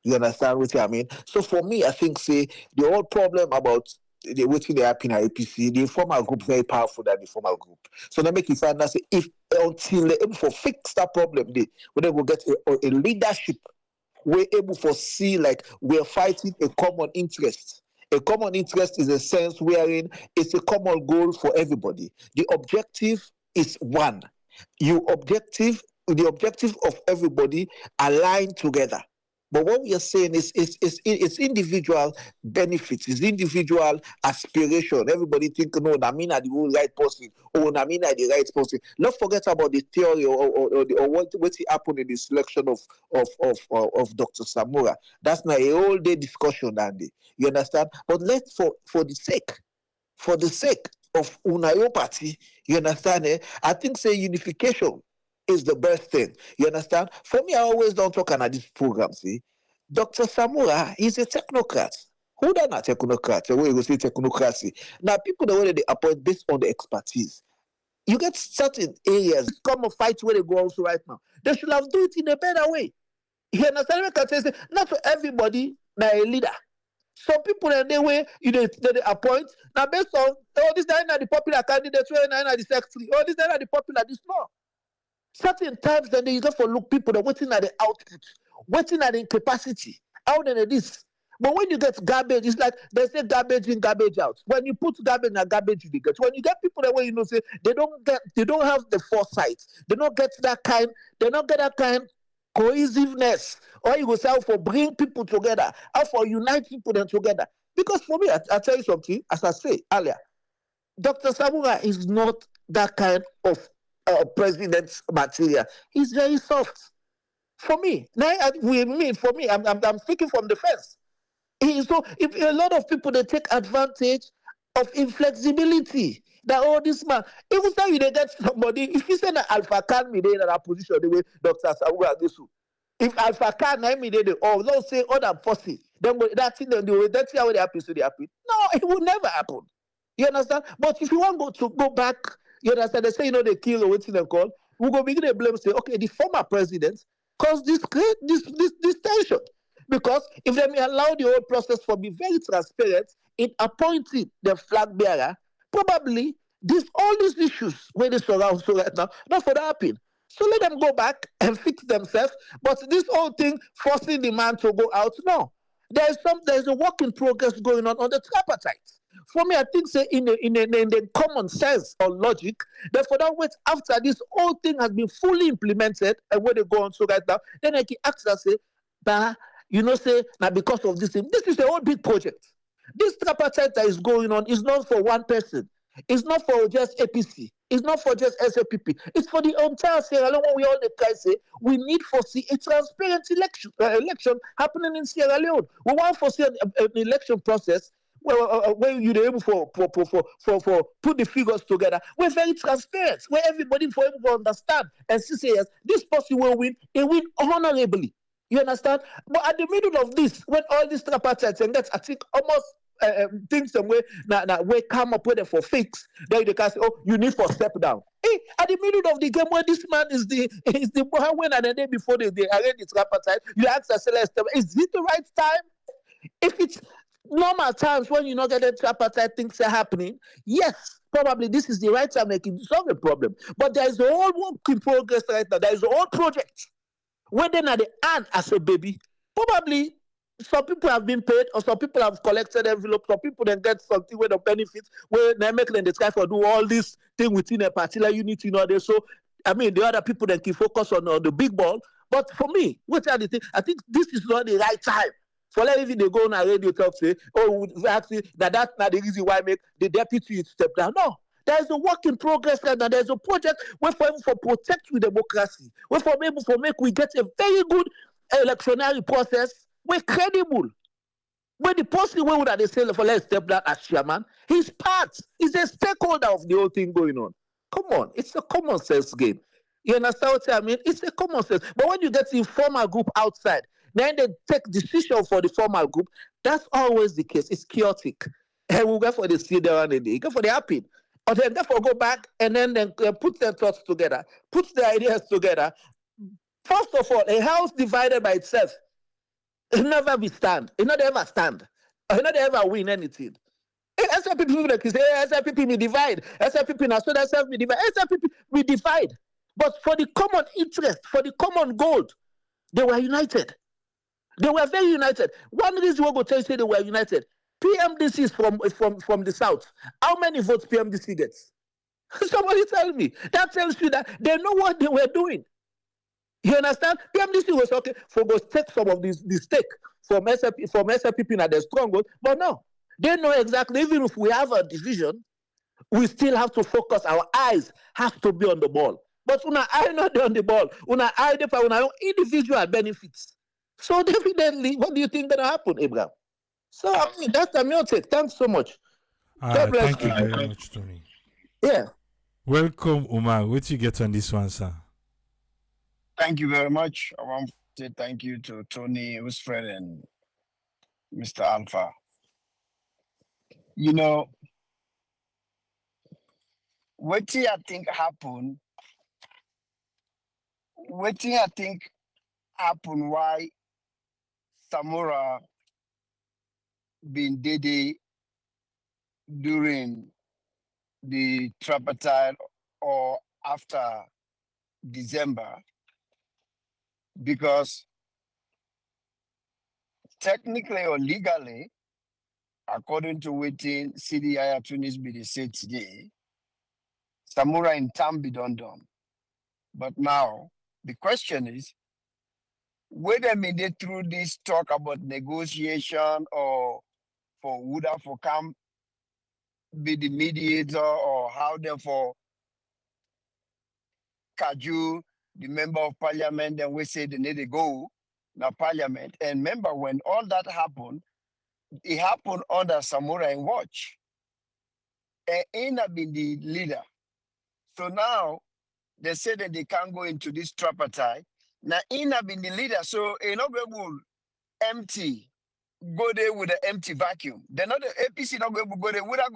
You understand what I mean? So for me, I think say the whole problem about the waiting they happen at APC, the informal group very powerful than the formal group. So they make you find that say if until they're able to fix that problem, they will get a leadership. We're able to see like we're fighting a common interest. A common interest is a sense wherein it's a common goal for everybody. The objective is one. The objective of everybody aligned together. But what we are saying is it's individual benefits, it's individual aspiration. Everybody think, no, Namina are the right person, or Namina are the right person. Don't forget about the theory or what happened in the selection of Dr. Samura. That's not a whole day discussion, Andy. You understand? But let's for the sake of Unayo party, you understand? I think say unification is the best thing. You understand? For me, I always don't talk about this program, see. Dr. Samura is a technocrat. Who done a technocrat? The way you say technocracy. Now, people the way they appoint based on the expertise. You get certain areas, come and fight where they go also right now. They should have do it in a better way. You understand? Not for everybody, now a leader. Some people and they way they appoint now based on this are the popular candidates, where are the secretary, this are the popular this no. Certain times then you go for look people that waiting at the output, waiting at the incapacity, out than this. But when you get garbage, it's like they say garbage in, garbage out. When you put garbage in, garbage you get. When you get people that way, say they don't have the foresight, they don't get that kind cohesiveness, or you go say how for bring people together, how for unite people them together. Because for me, I tell you something, as I say earlier, Dr. Samura is not that kind of president's material. He's very soft. For me, I'm speaking from the fence. So if a lot of people they take advantage of inflexibility, that this man, even though you get somebody, if you say that Alpha can be there in that position the way Dr. Samura Adesu, if Alpha can me there, or let's say other pussy, then that thing then that's how they happen, so they happen. No, it will never happen. You understand? But if you want to go back, you understand? They say they kill or what's they call. We go begin to blame. Say, okay, the former president caused this tension because if they may allow the whole process for be very transparent in appointing the flag bearer, probably all these issues where they surround so right now not for that happen. So let them go back and fix themselves. But this whole thing forcing the man to go out, no. There's a work in progress going on the tripartite. For me, I think say in the common sense or logic, that for that wait after this whole thing has been fully implemented and where they go on so right now, then I can ask and say, bah, say now because of this thing, this is a whole big project. This tripartite that is going on is not for one person. It's not for just APC. It's not for just SLPP. It's for the entire Sierra Leone. We all the guys say we need for see a transparent election happening in Sierra Leone. We want for see an election process where you're able for put the figures together. We're very transparent. Where everybody for able to understand and see say yes, this person will win. He win honorably. You understand? But at the middle of this, when all these tripartites and that's I think almost things some way now we come up with it for fix, then they can say, oh, you need for step down. Hey, at the middle of the game where this man is the when and the day before they arrange the tripartite, you ask yourself, is it the right time? If it's normal times when you not get the tripartite things are happening, yes, probably this is the right time they can solve the problem. But there is a whole work in progress right now. There is a whole project. When they're at the end as a baby, probably some people have been paid or some people have collected envelopes, some people then get something with the benefits where they make them the sky for do all this thing within a particular unit in order. So I mean the other people that can focus on the big ball. But for me, what are the things? I think this is not the right time. For like if they go on a radio talk say, oh, actually that's not the reason why I make the deputy step down. No. There is a work in progress right now. There's a project where for protect with democracy, where for able for make we get a very good electionary process, we're credible. When the person where would they say for let's step down as chairman, he's he's a stakeholder of the whole thing going on. Come on, it's a common sense game. You understand what I mean? It's a common sense. But when you get the informal group outside, then they take decision for the formal group. That's always the case. It's chaotic. And we'll go for the sit down and they go for the happy. Or then therefore go back and then put their thoughts together, put their ideas together. First of all, a house divided by itself, it never be stand. It not ever stand. It not ever win anything. SLPP people that say SLPP we divide. SLPP now so that we divide. SLPP we divide. But for the common interest, for the common goal, they were united. They were very united. One reason we go tell you say they were united. PMDC is from the south. How many votes PMDC gets? Somebody tell me. That tells you that they know what they were doing. You understand? PMDC was okay for go take some of the stake from SLPP and their stronghold, but no, they know exactly. Even if we have a division, we still have to focus. Our eyes have to be on the ball. But una eye not on the ball. Una eye the for una individual benefits. So definitely, what do you think gonna happen, Abraham? So I mean that's the main take. Thanks so much. God bless thank you very much, Tony. Yeah. Welcome, Umar. What do you get on this one, sir? Thank you very much. I want to say thank you to Tony, Usfred, and Mr. Alpha. You know, what I think happened, why Samura been Dede during the tripartite or after December, because technically or legally, according to waiting CDI Tunis be the say today, Samura in Tambi done. But now the question is, whether they through this talk about negotiation or for Wuda for come be the mediator, or how therefore Kaju, the member of parliament, then we say they need to go now parliament. And remember when all that happened, it happened under Samura in watch. And Ina been the leader. So now they say that they can't go into this tripartite. Now Ina been the leader, so not will empty, go there with an empty vacuum. They're not the APC not going to go there. Would I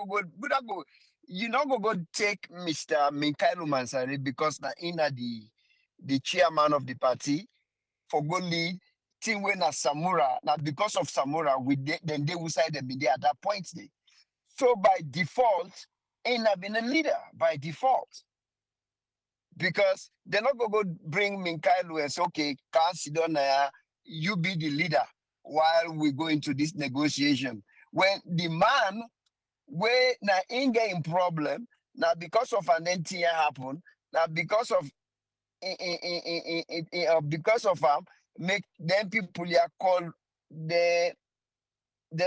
go? You not go take Mr. Minkailu Mansari because now Ina the chairman of the party for go lead team when Samura. Now because of Samura, then they will side them be there at that point. So by default, ain't not been a leader by default. Because they're not going to bring Minkailu and say, okay, Kansidona, you be the leader while we go into this negotiation. When the man, where now in getting problem, now because of an NTA happen, now because of make them people here call the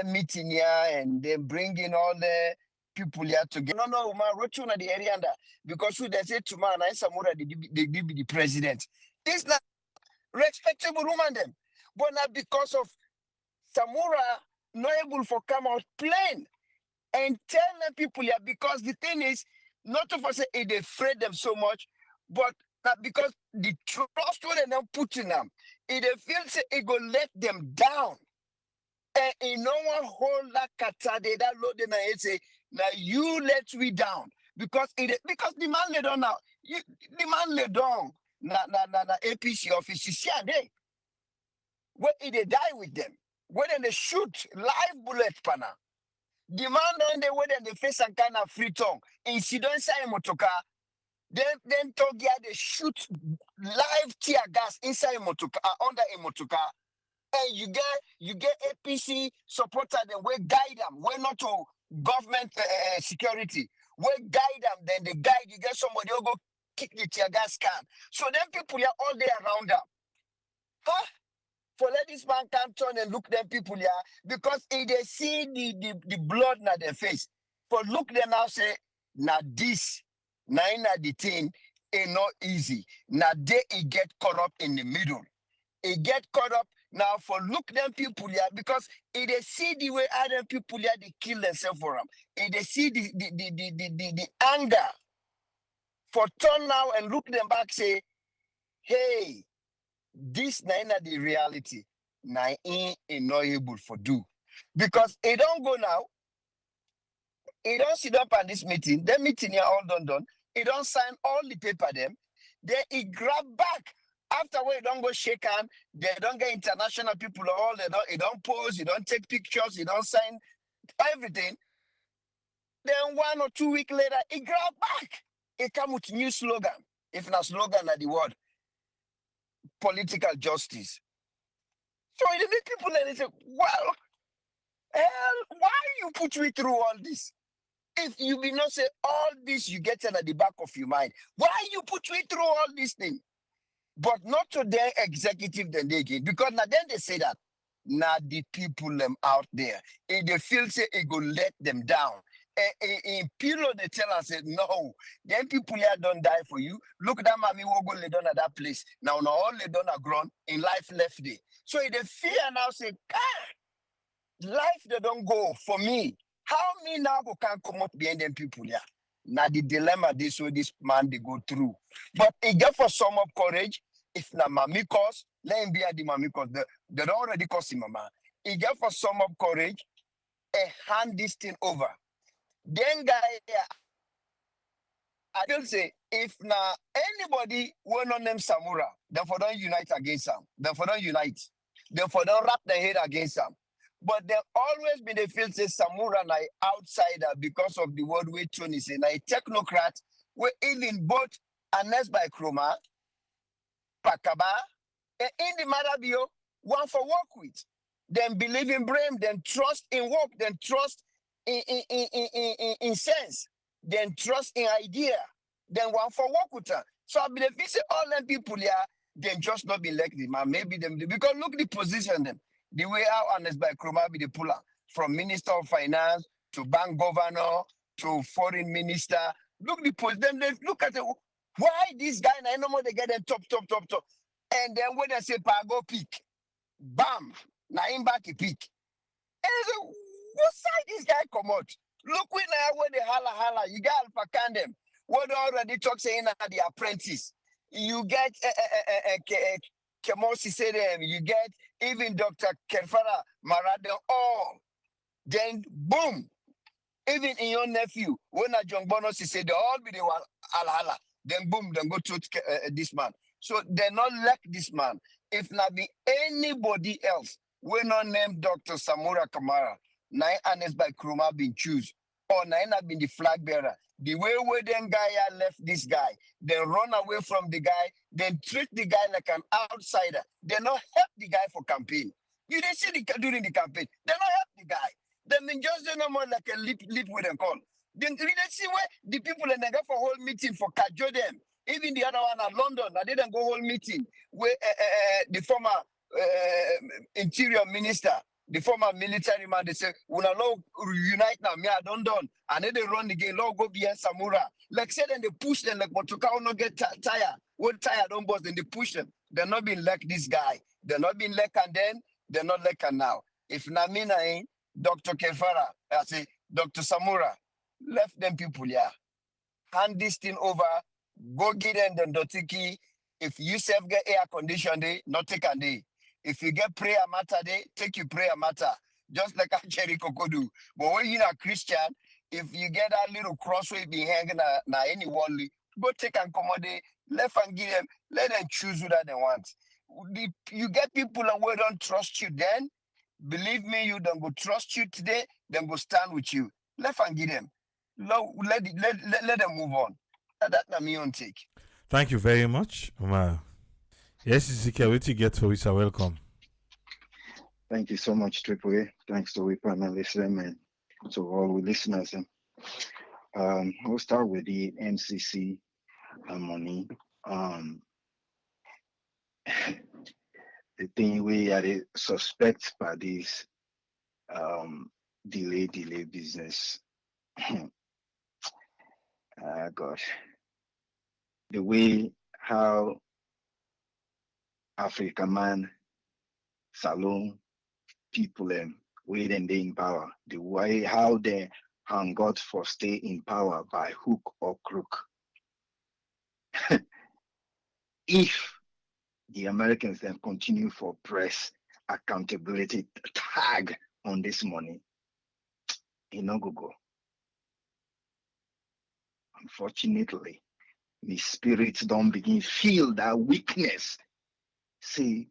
meeting here and then bring in all the people here together. No, man, Rochuna the area under because who they say tomorrow and Samura they be the president. This not respectable woman them, but not because of Samura not able for come out plain and tell them people here because the thing is not to say it they afraid them so much, but not because the trust what they not put in them, it they feel say it go let them down. And in no one hold that kata they that load in and say, now you let me down. Because the man lay down now. The man lay down na APC office. You see they where they die with them. Where they shoot live bullet panel. The man then they where they face and kind of free tongue. Incident say motoka. Then Togia they shoot live tear gas inside motoka under a motoka. And you get APC supporter them, we guide them, we're not to government security, we guide them, then they guide, you get somebody who go kick the tear gas can. So then people are all there around them. Huh? For let this man come turn and look them people here, because if they see the blood na their face, for look them now say, now this, now the thing ain't not easy. Now they it get caught up in the middle. It get caught up now for look them people here because if they see the way other people here they kill themselves for them. If they see the anger for turn now and look them back say, hey, this not the reality. Now ain't not able for do. Because it don't go now. It don't sit up at this meeting. That meeting here all done. It don't sign all the paper them. Then it grab back. After we don't go shake hand, they don't get international people all, they don't pose, you don't take pictures, you don't sign everything. Then 1 or 2 weeks later, it grab back. It come with new slogan. If not slogan at the word, political justice. So it make people and they say, well, hell, why you put me through all this? If you be not say all this, you get it at the back of your mind. Why you put me through all these things? But not to their executive then they get. Because now then they say that. Now the people them out there. If they feel say it go let them down. In pillow they tell us say, no, then people here don't die for you. Look that mommy will go lay down at that place. Now all lay down a ground in life left day. So if they fear now say, God, life they don't go for me. How me now go can come up behind them people here? Now the dilemma this way this man they go through. But it get for some of courage. If na mami cause, let him be at the mami cause. They don't already cause him mama. It get for some of courage and hand this thing over. Then guy I will say if na anybody will not name Samura, therefore don't unite against him. Therefore don't unite. Therefore don't wrap their head against him. But there always been the feel say Samura na outsider because of the word we Tony say na a technocrat. We even both Anes by Kroma, Pakaba, and in the Marabio, one for work with. Then believe in brain, then trust in work, then trust in sense, then trust in idea, then one for work with her. So I believe if all them people here, then just not be like them, and maybe them because look the position them, the way how honest by Kroma be the puller from Minister of Finance to bank governor to foreign minister. Look the position, them look at it. Why this guy now no more they get them top. And then when they say Pago peak, bam, now him back a peak. And I say, what side this guy come out? Look where they holla. You got Alpha Kandem. What already talk saying at the apprentice. You get Kemosi say them. You get even Dr. Kerfara Marade. All. Then boom. Even in your nephew, when a John Bonos say they all be the one ala. Then boom, then go to this man. So they're not like this man. If not be anybody else, we not named Dr. Samura Kamara. Nine honest by Kruma been choose. Or nine have been the flag bearer. The way where then guy left this guy, then run away from the guy, then treat the guy like an outsider. They not help the guy for campaign. You didn't see during the campaign. They not help the guy. Then just do no more like a lip with them call. Then we didn't see where the people and they go for whole meeting for Kajo them. Even the other one at London, I didn't go whole meeting where the former interior minister, the former military man, they say, "We will not reunite now. Me, I don't. And then they run again. Lord go behind Samura. Like said, then they push them like Motoka will not get tired. What tired don't boss? Then they push them. They're not being like this guy. They're not being like and then. They're not like and now. If Namina ain't Dr. Kefara, I say Dr. Samura, left them people here. Hand this thing over. Go get them the Dotiki. If you self get air condition day, not take a day. If you get prayer matter day, take your prayer matter. Just like a Cherry Coco do. But when you're a Christian, if you get that little crossway be hanging na any wall, go take and accommodate, left and give them, let them choose who that they want. You get people who don't trust you then, believe me, you don't go trust you today, then go stand with you. Left and give them. Let them move on. That's my own take. Thank you very much, Omar. Yes, Ezekiel, what you get for which are welcome. Thank you so much, Triple A. Thanks to we panelists and to all we listeners. We'll start with the MCC money. The thing we are suspect by this delay business. Gosh, the way how Africa man, Salone, people way them they in power, the way how they hang God for stay in power by hook or crook. If the Americans then continue for press accountability tag on this money, it no go. Unfortunately, the spirits don't begin feel that weakness. See,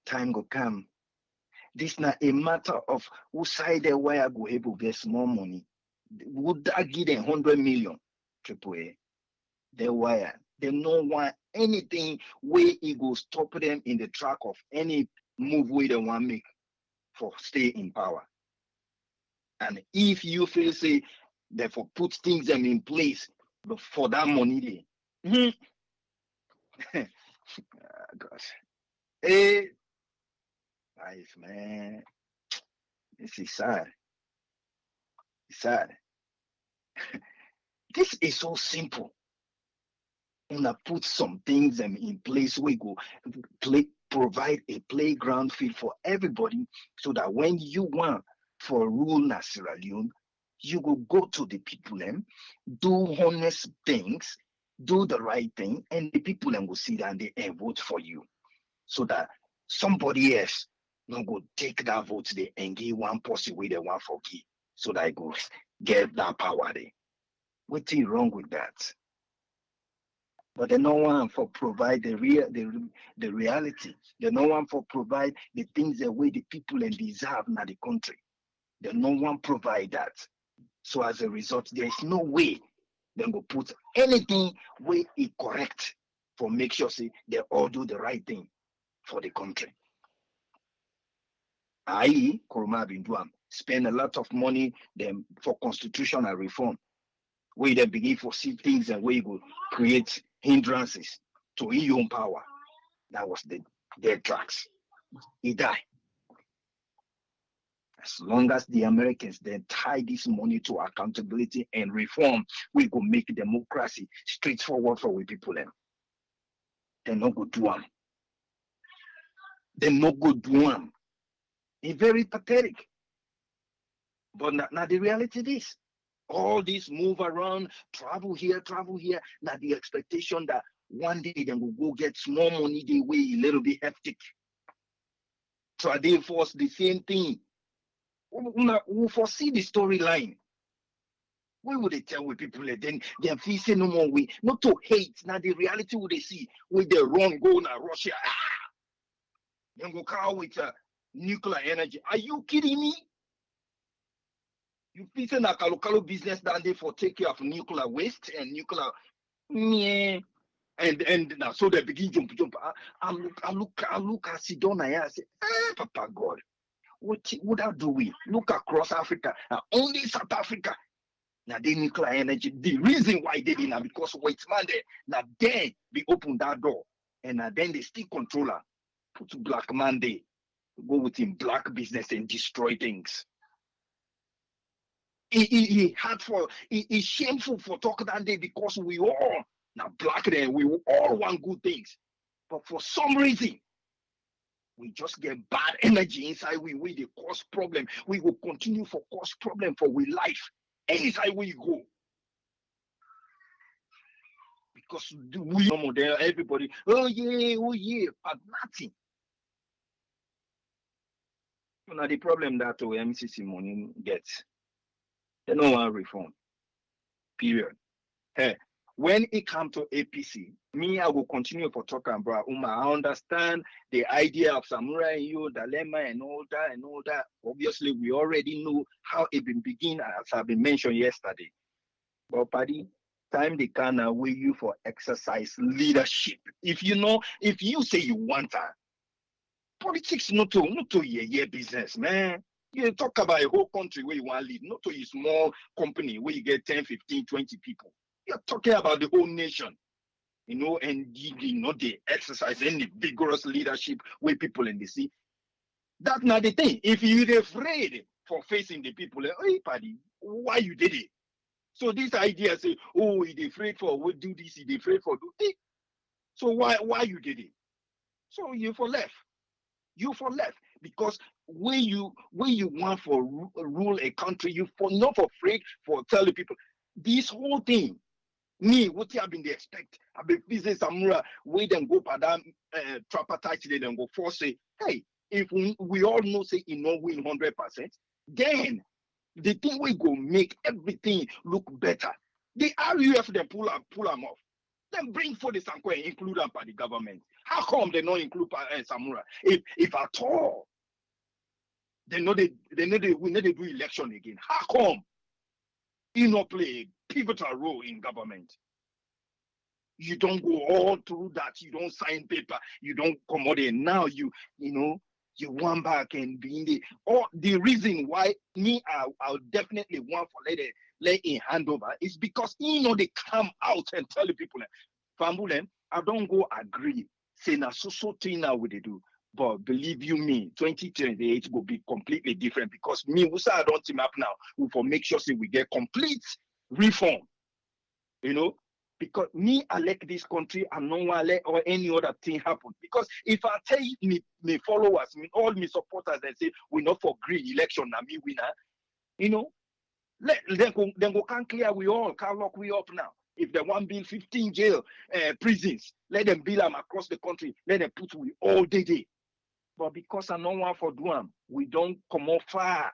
time go come. This not a matter of who side there where I go able to get small money. Would that give them 100 million? Triple A. They wire. They don't want anything where it go stop them in the track of any move where they want to make for stay in power. And if you feel say therefore put things them in place for that money there. Gosh. Hey, life, man. This is sad. It's sad. This is so simple. Una put some things in place we go provide a playground field for everybody so that when you want for rule Sierra Leone, you go to the people do honest things, do the right thing, and the people will sit down there and vote for you. So that somebody else no go take that vote there and give one person with the one for give so that I go get that power there. What's wrong with that? But they no one for provide the reality. They no one for provide the things the way the people and deserve in the country. They no one provide that. So as a result, there is no way they go put anything where it correct for make sure say they all do the right thing for the country. I.e., Kuruma Binduam spend a lot of money them for constitutional reform. Where they begin to see things and where you go create hindrances to your own power. That was the dead tracks. He died. As long as the Americans then tie this money to accountability and reform, we go make democracy straightforward for we people. They no go do them. They no go do them. It's very pathetic. But now the reality is, all this move around, travel here, now the expectation that one day they will go get small money, they weigh a little bit hectic. So they force the same thing. We foresee the storyline. Why would they tell with people then they feel say no more way, not to hate. Now the reality would they see with the wrong go now Russia. Then go cow with nuclear energy. Are you kidding me? You feel say na kalo business down there for take care of nuclear waste and nuclear and now so they begin jump. I look at Sidona here. I say, Papa God, what do we look across Africa? Only South Africa. Now they nuclear energy. The reason why they did now because white man there. Now then they open that door and then they still controller put black man there go with him black business and destroy things. He had for it's shameful for talk that day because we all now black then we all want good things, but for some reason we just get bad energy inside. We the cause problem. We will continue for cause problem for we life anytime we go because we there everybody oh yeah but nothing. Now the problem that MCC money gets. They no one reform. Period. Hey, when it comes to APC, me, I will continue for talking about I understand the idea of Samura and you, dilemma and all that. Obviously, we already know how it been begin, as I've been mentioned yesterday. But buddy, time they can away you for exercise leadership. If you say you want that, politics not to yeah business, man. You talk about a whole country where you want to lead, not to a small company where you get 10, 15, 20 people. You're talking about the whole nation, and they exercise any vigorous leadership where people in the sea. That's not the thing. If you're afraid for facing the people, hey, buddy, why you did it? So this idea say, oh, he's afraid for what do this, he's afraid for do it. So why you did it? So you for left. Because when you want for rule a country, you for not afraid for telling people this whole thing. Me, what you have been expect? I've been business Samura, we then go padam tripartite today, then go force say, hey, if we all know say it not win 100%, then the thing we go make everything look better. The RUF then pull them off. Then bring for the Sanko and include them by the government. How come they not include Samura? If at all, we know they do election again. How come he not play a pivotal role in government? You don't go all through that. You don't sign paper. You don't come out there. Now you want back and be in the reason why me I'll definitely want for let in handover is because they come out and tell the people Fambulen, I don't go agree. Say na so thing now what they do. But believe you me, 2028 will be completely different because me, I don't team up now. We for make sure we get complete reform. Because me, I like this country and no one let or any other thing happen. Because if I tell you, me followers, all me supporters, they say we not for green election, na me winner. Then go can clear we all, can lock we up now. If they want build 15 jail prisons, let them build them across the country. Let them put we all day. But because I know one for do them, we don't come off far.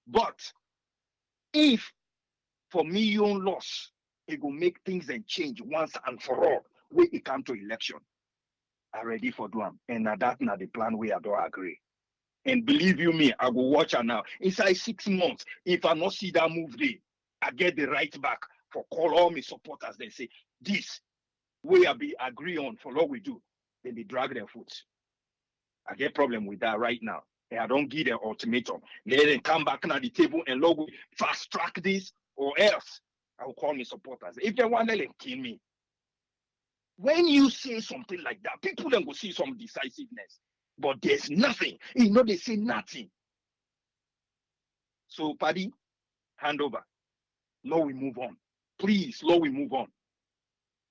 But if for million loss, it will make things and change once and for all. When it come to election, are ready for them, and that's not the plan. We are don't agree. And believe you me, I will watch her now. Inside 6 months, if I not see that move there, I get the right back for call all my supporters. They say this we are be agree on for what we do. Then they drag their foot. I get problem with that right now. And I don't give them ultimatum. Let them come back on the table and Lord, we fast track this or else I will call my supporters. If they want, they kill me. When you say something like that, people then will see some decisiveness. But there's nothing. You know, they say nothing. So, Paddy, hand over. Lord, we move on. Please, Lord, we move on.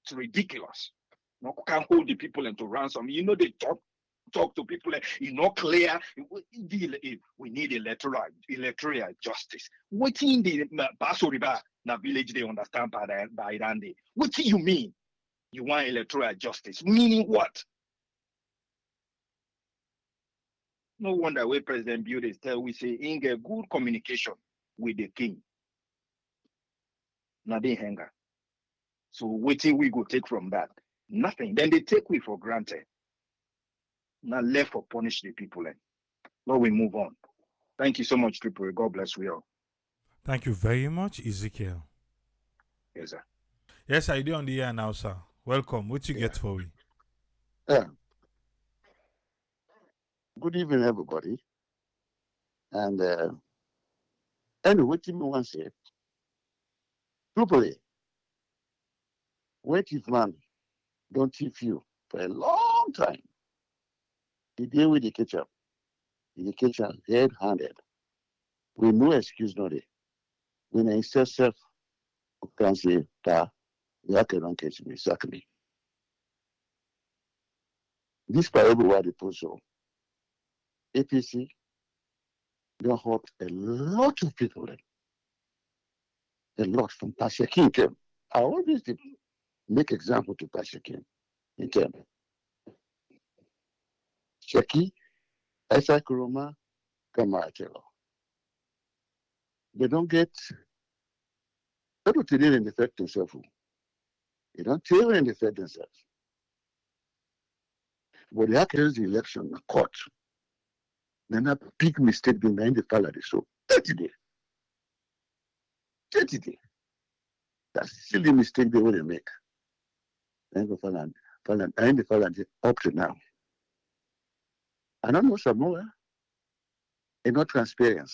It's ridiculous. No, can't hold the people into ransom. You know, they talk to people. It's not clear. We need electoral justice. What in the Baso River, na village they understand by Rande. What do you mean? You want electoral justice? Meaning what? No wonder where President Build tell we say in get good communication with the king. Now they hanger. So waiting we go take from that. Nothing. Then they take we for granted. Now left for punish the people. Now we move on. Thank you so much, Triple. God bless we all. Thank you very much, Ezekiel. Yes, sir. Yes, I do on the air now, sir. Welcome. What you get for me? Yeah. Good evening, everybody. And anyway, what you want to say? Truthfully, wait if man don't thief you for a long time. The day with the catch up, red-handed. With no excuse, no day. When I instead self can say, you don't catch me, sack me. This parable where the post so APC don't hurt a lot of people. A lot from Pastor King came. I always did make example to Pastor King in terms. Sheki, Samura Kamara. They don't get, they don't tell and affect themselves. They don't tell and affect themselves. But they have to the election in court. Then a big mistake behind the file so 30 days. 30 days. That's still the mistake they want to make. And the file up to now. I don't know Samoa. It's not transparent.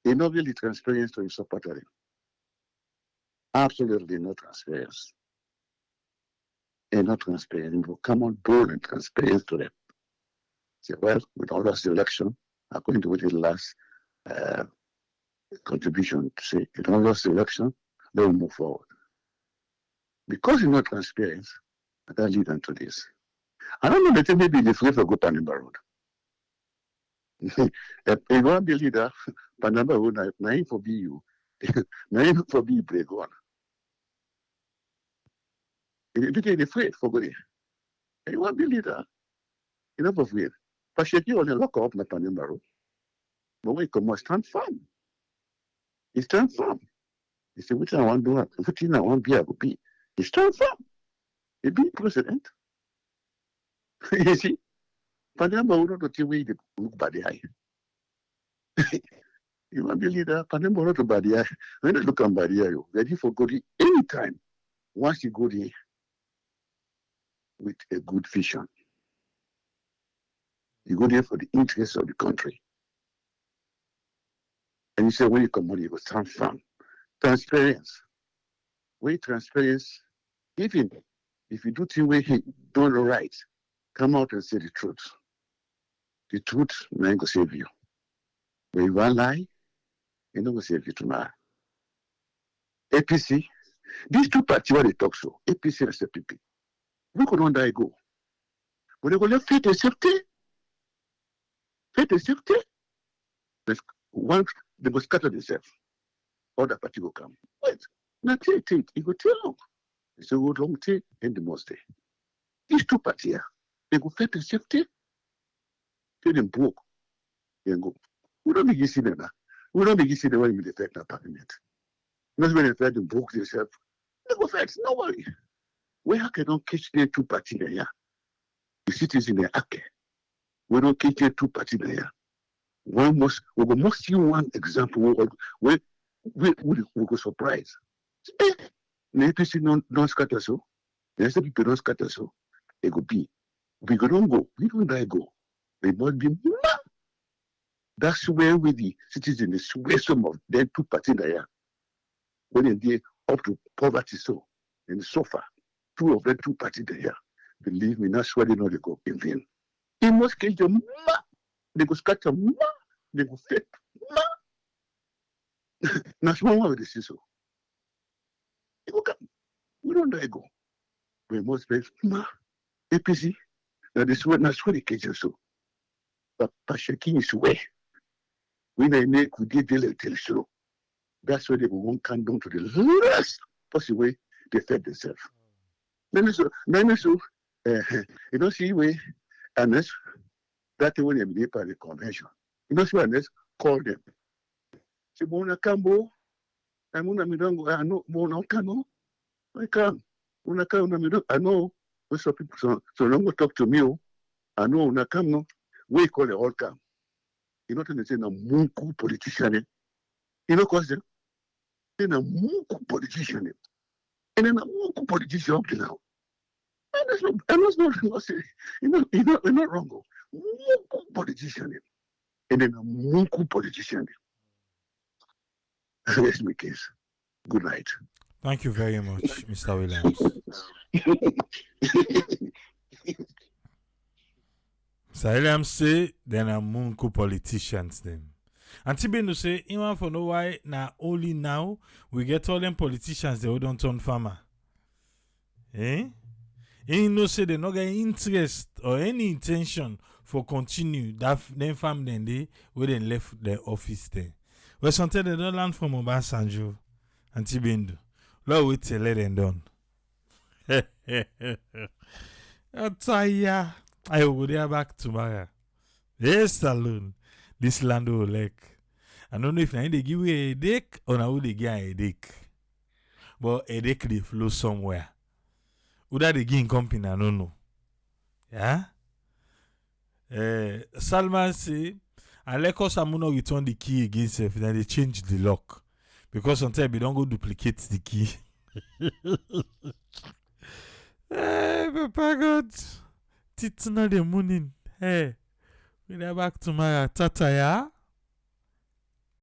It's not really transparent to his supporter. Absolutely not transparent. It's not transparent. It will come on board and transparent to them. Say, well, we don't lost the election, according to what the last contribution to say, you don't lost the election, they will move forward. Because it's not transparent, that leads them to this. I don't know, they maybe the free for go Panamba Road. If you want to be leader, Panamba Road, nine for BU, nine for B break one. If you take afraid for good, you want to be leader, you're not afraid. But you only lock up na Panamba Road. But we come stand firm. He stand firm. He said, which I want to do, which I want to be. He stand firm. He be president. You see, Panamba Road not to way the look by the eye. You want to be leader, Panamba Road to by the eye. When you look on by the eye, you're ready for good anytime. Once you go there with a good vision. You go there for the interests of the country. And you say, when you come on, you go stand firm. Transparency. Way transparency. Even if you do things where he don't right, come out and say the truth. The truth not going to save you. But if you want to lie, it's not going to save you tomorrow. APC, these two parties where they talk so, APC and SPP, we could not die go. But they go left faith and safety. Faith and safety. One, they go scatter themselves. Other party will come. Wait, not take it. It go too long. It's a good long day and the most day. These two parties here, they go faith and safety. They them broke. They go. We don't begin see them now. We don't begin see them when we defect our parliament. Not when they try to book themselves. They go first, no worry. Where can don't catch the two parties there? The citizens in the Ake. We don't catch the two parties there. We must see one example where we go surprise. The APC don't scatter so. The rest of people don't scatter so. They go be. We don't go. We don't die go. They must be. That's where we the citizens, the swear some of them two parties there. When they up to poverty so and so far, two of them two parties there. Believe me, that's why they know they go in vain. They must catch them. They go scatter. They go fake. That's one way they see so. They go come. We don't die go. We must be APC. Now this one, that's where they catch us so. But Pashakin is where. When I make we get the so. That's where they go one can down to the last possible way they fed themselves. Then so you don't see way unless that when they be part of the convention. You don't see unless call them. Say Mona Cambo, I Mona Midongo, I know Mona Cano. I come. Mona Cano, I know most of people so long go talk to me. I know Mona Cano, we call it all come. You know what saying a munku politician. You know cause them? Then a munku politician. And then a munku politician up to now. And that's not say, you're not wrong. Munku politician. And then a munku politician. That's my case. Good night. Thank you very much, Mr. Williams. Mr. Williams say then are munku politicians then. And Tibenu say even for no why now only now we get all them politicians they don't turn farmer. Eh? And no say they not get interest or any intention for continue that them farm then they where they left their office there. Well, sometimes they don't learn from Obasanjo and Tibenu. Lord wait till let them done. I will go there back tomorrow. Yes, Salone. This land will like. I don't know if they give you a headache or now they get a headache. But a headache they flow somewhere. Whether they give company, I don't know. Yeah? Salman say, unless Samura return the key against if then they change the lock. Because sometimes they don't go duplicate the key. Hey, Papa God. Titna the morning. Hey, we are back tomorrow. Tata, yeah?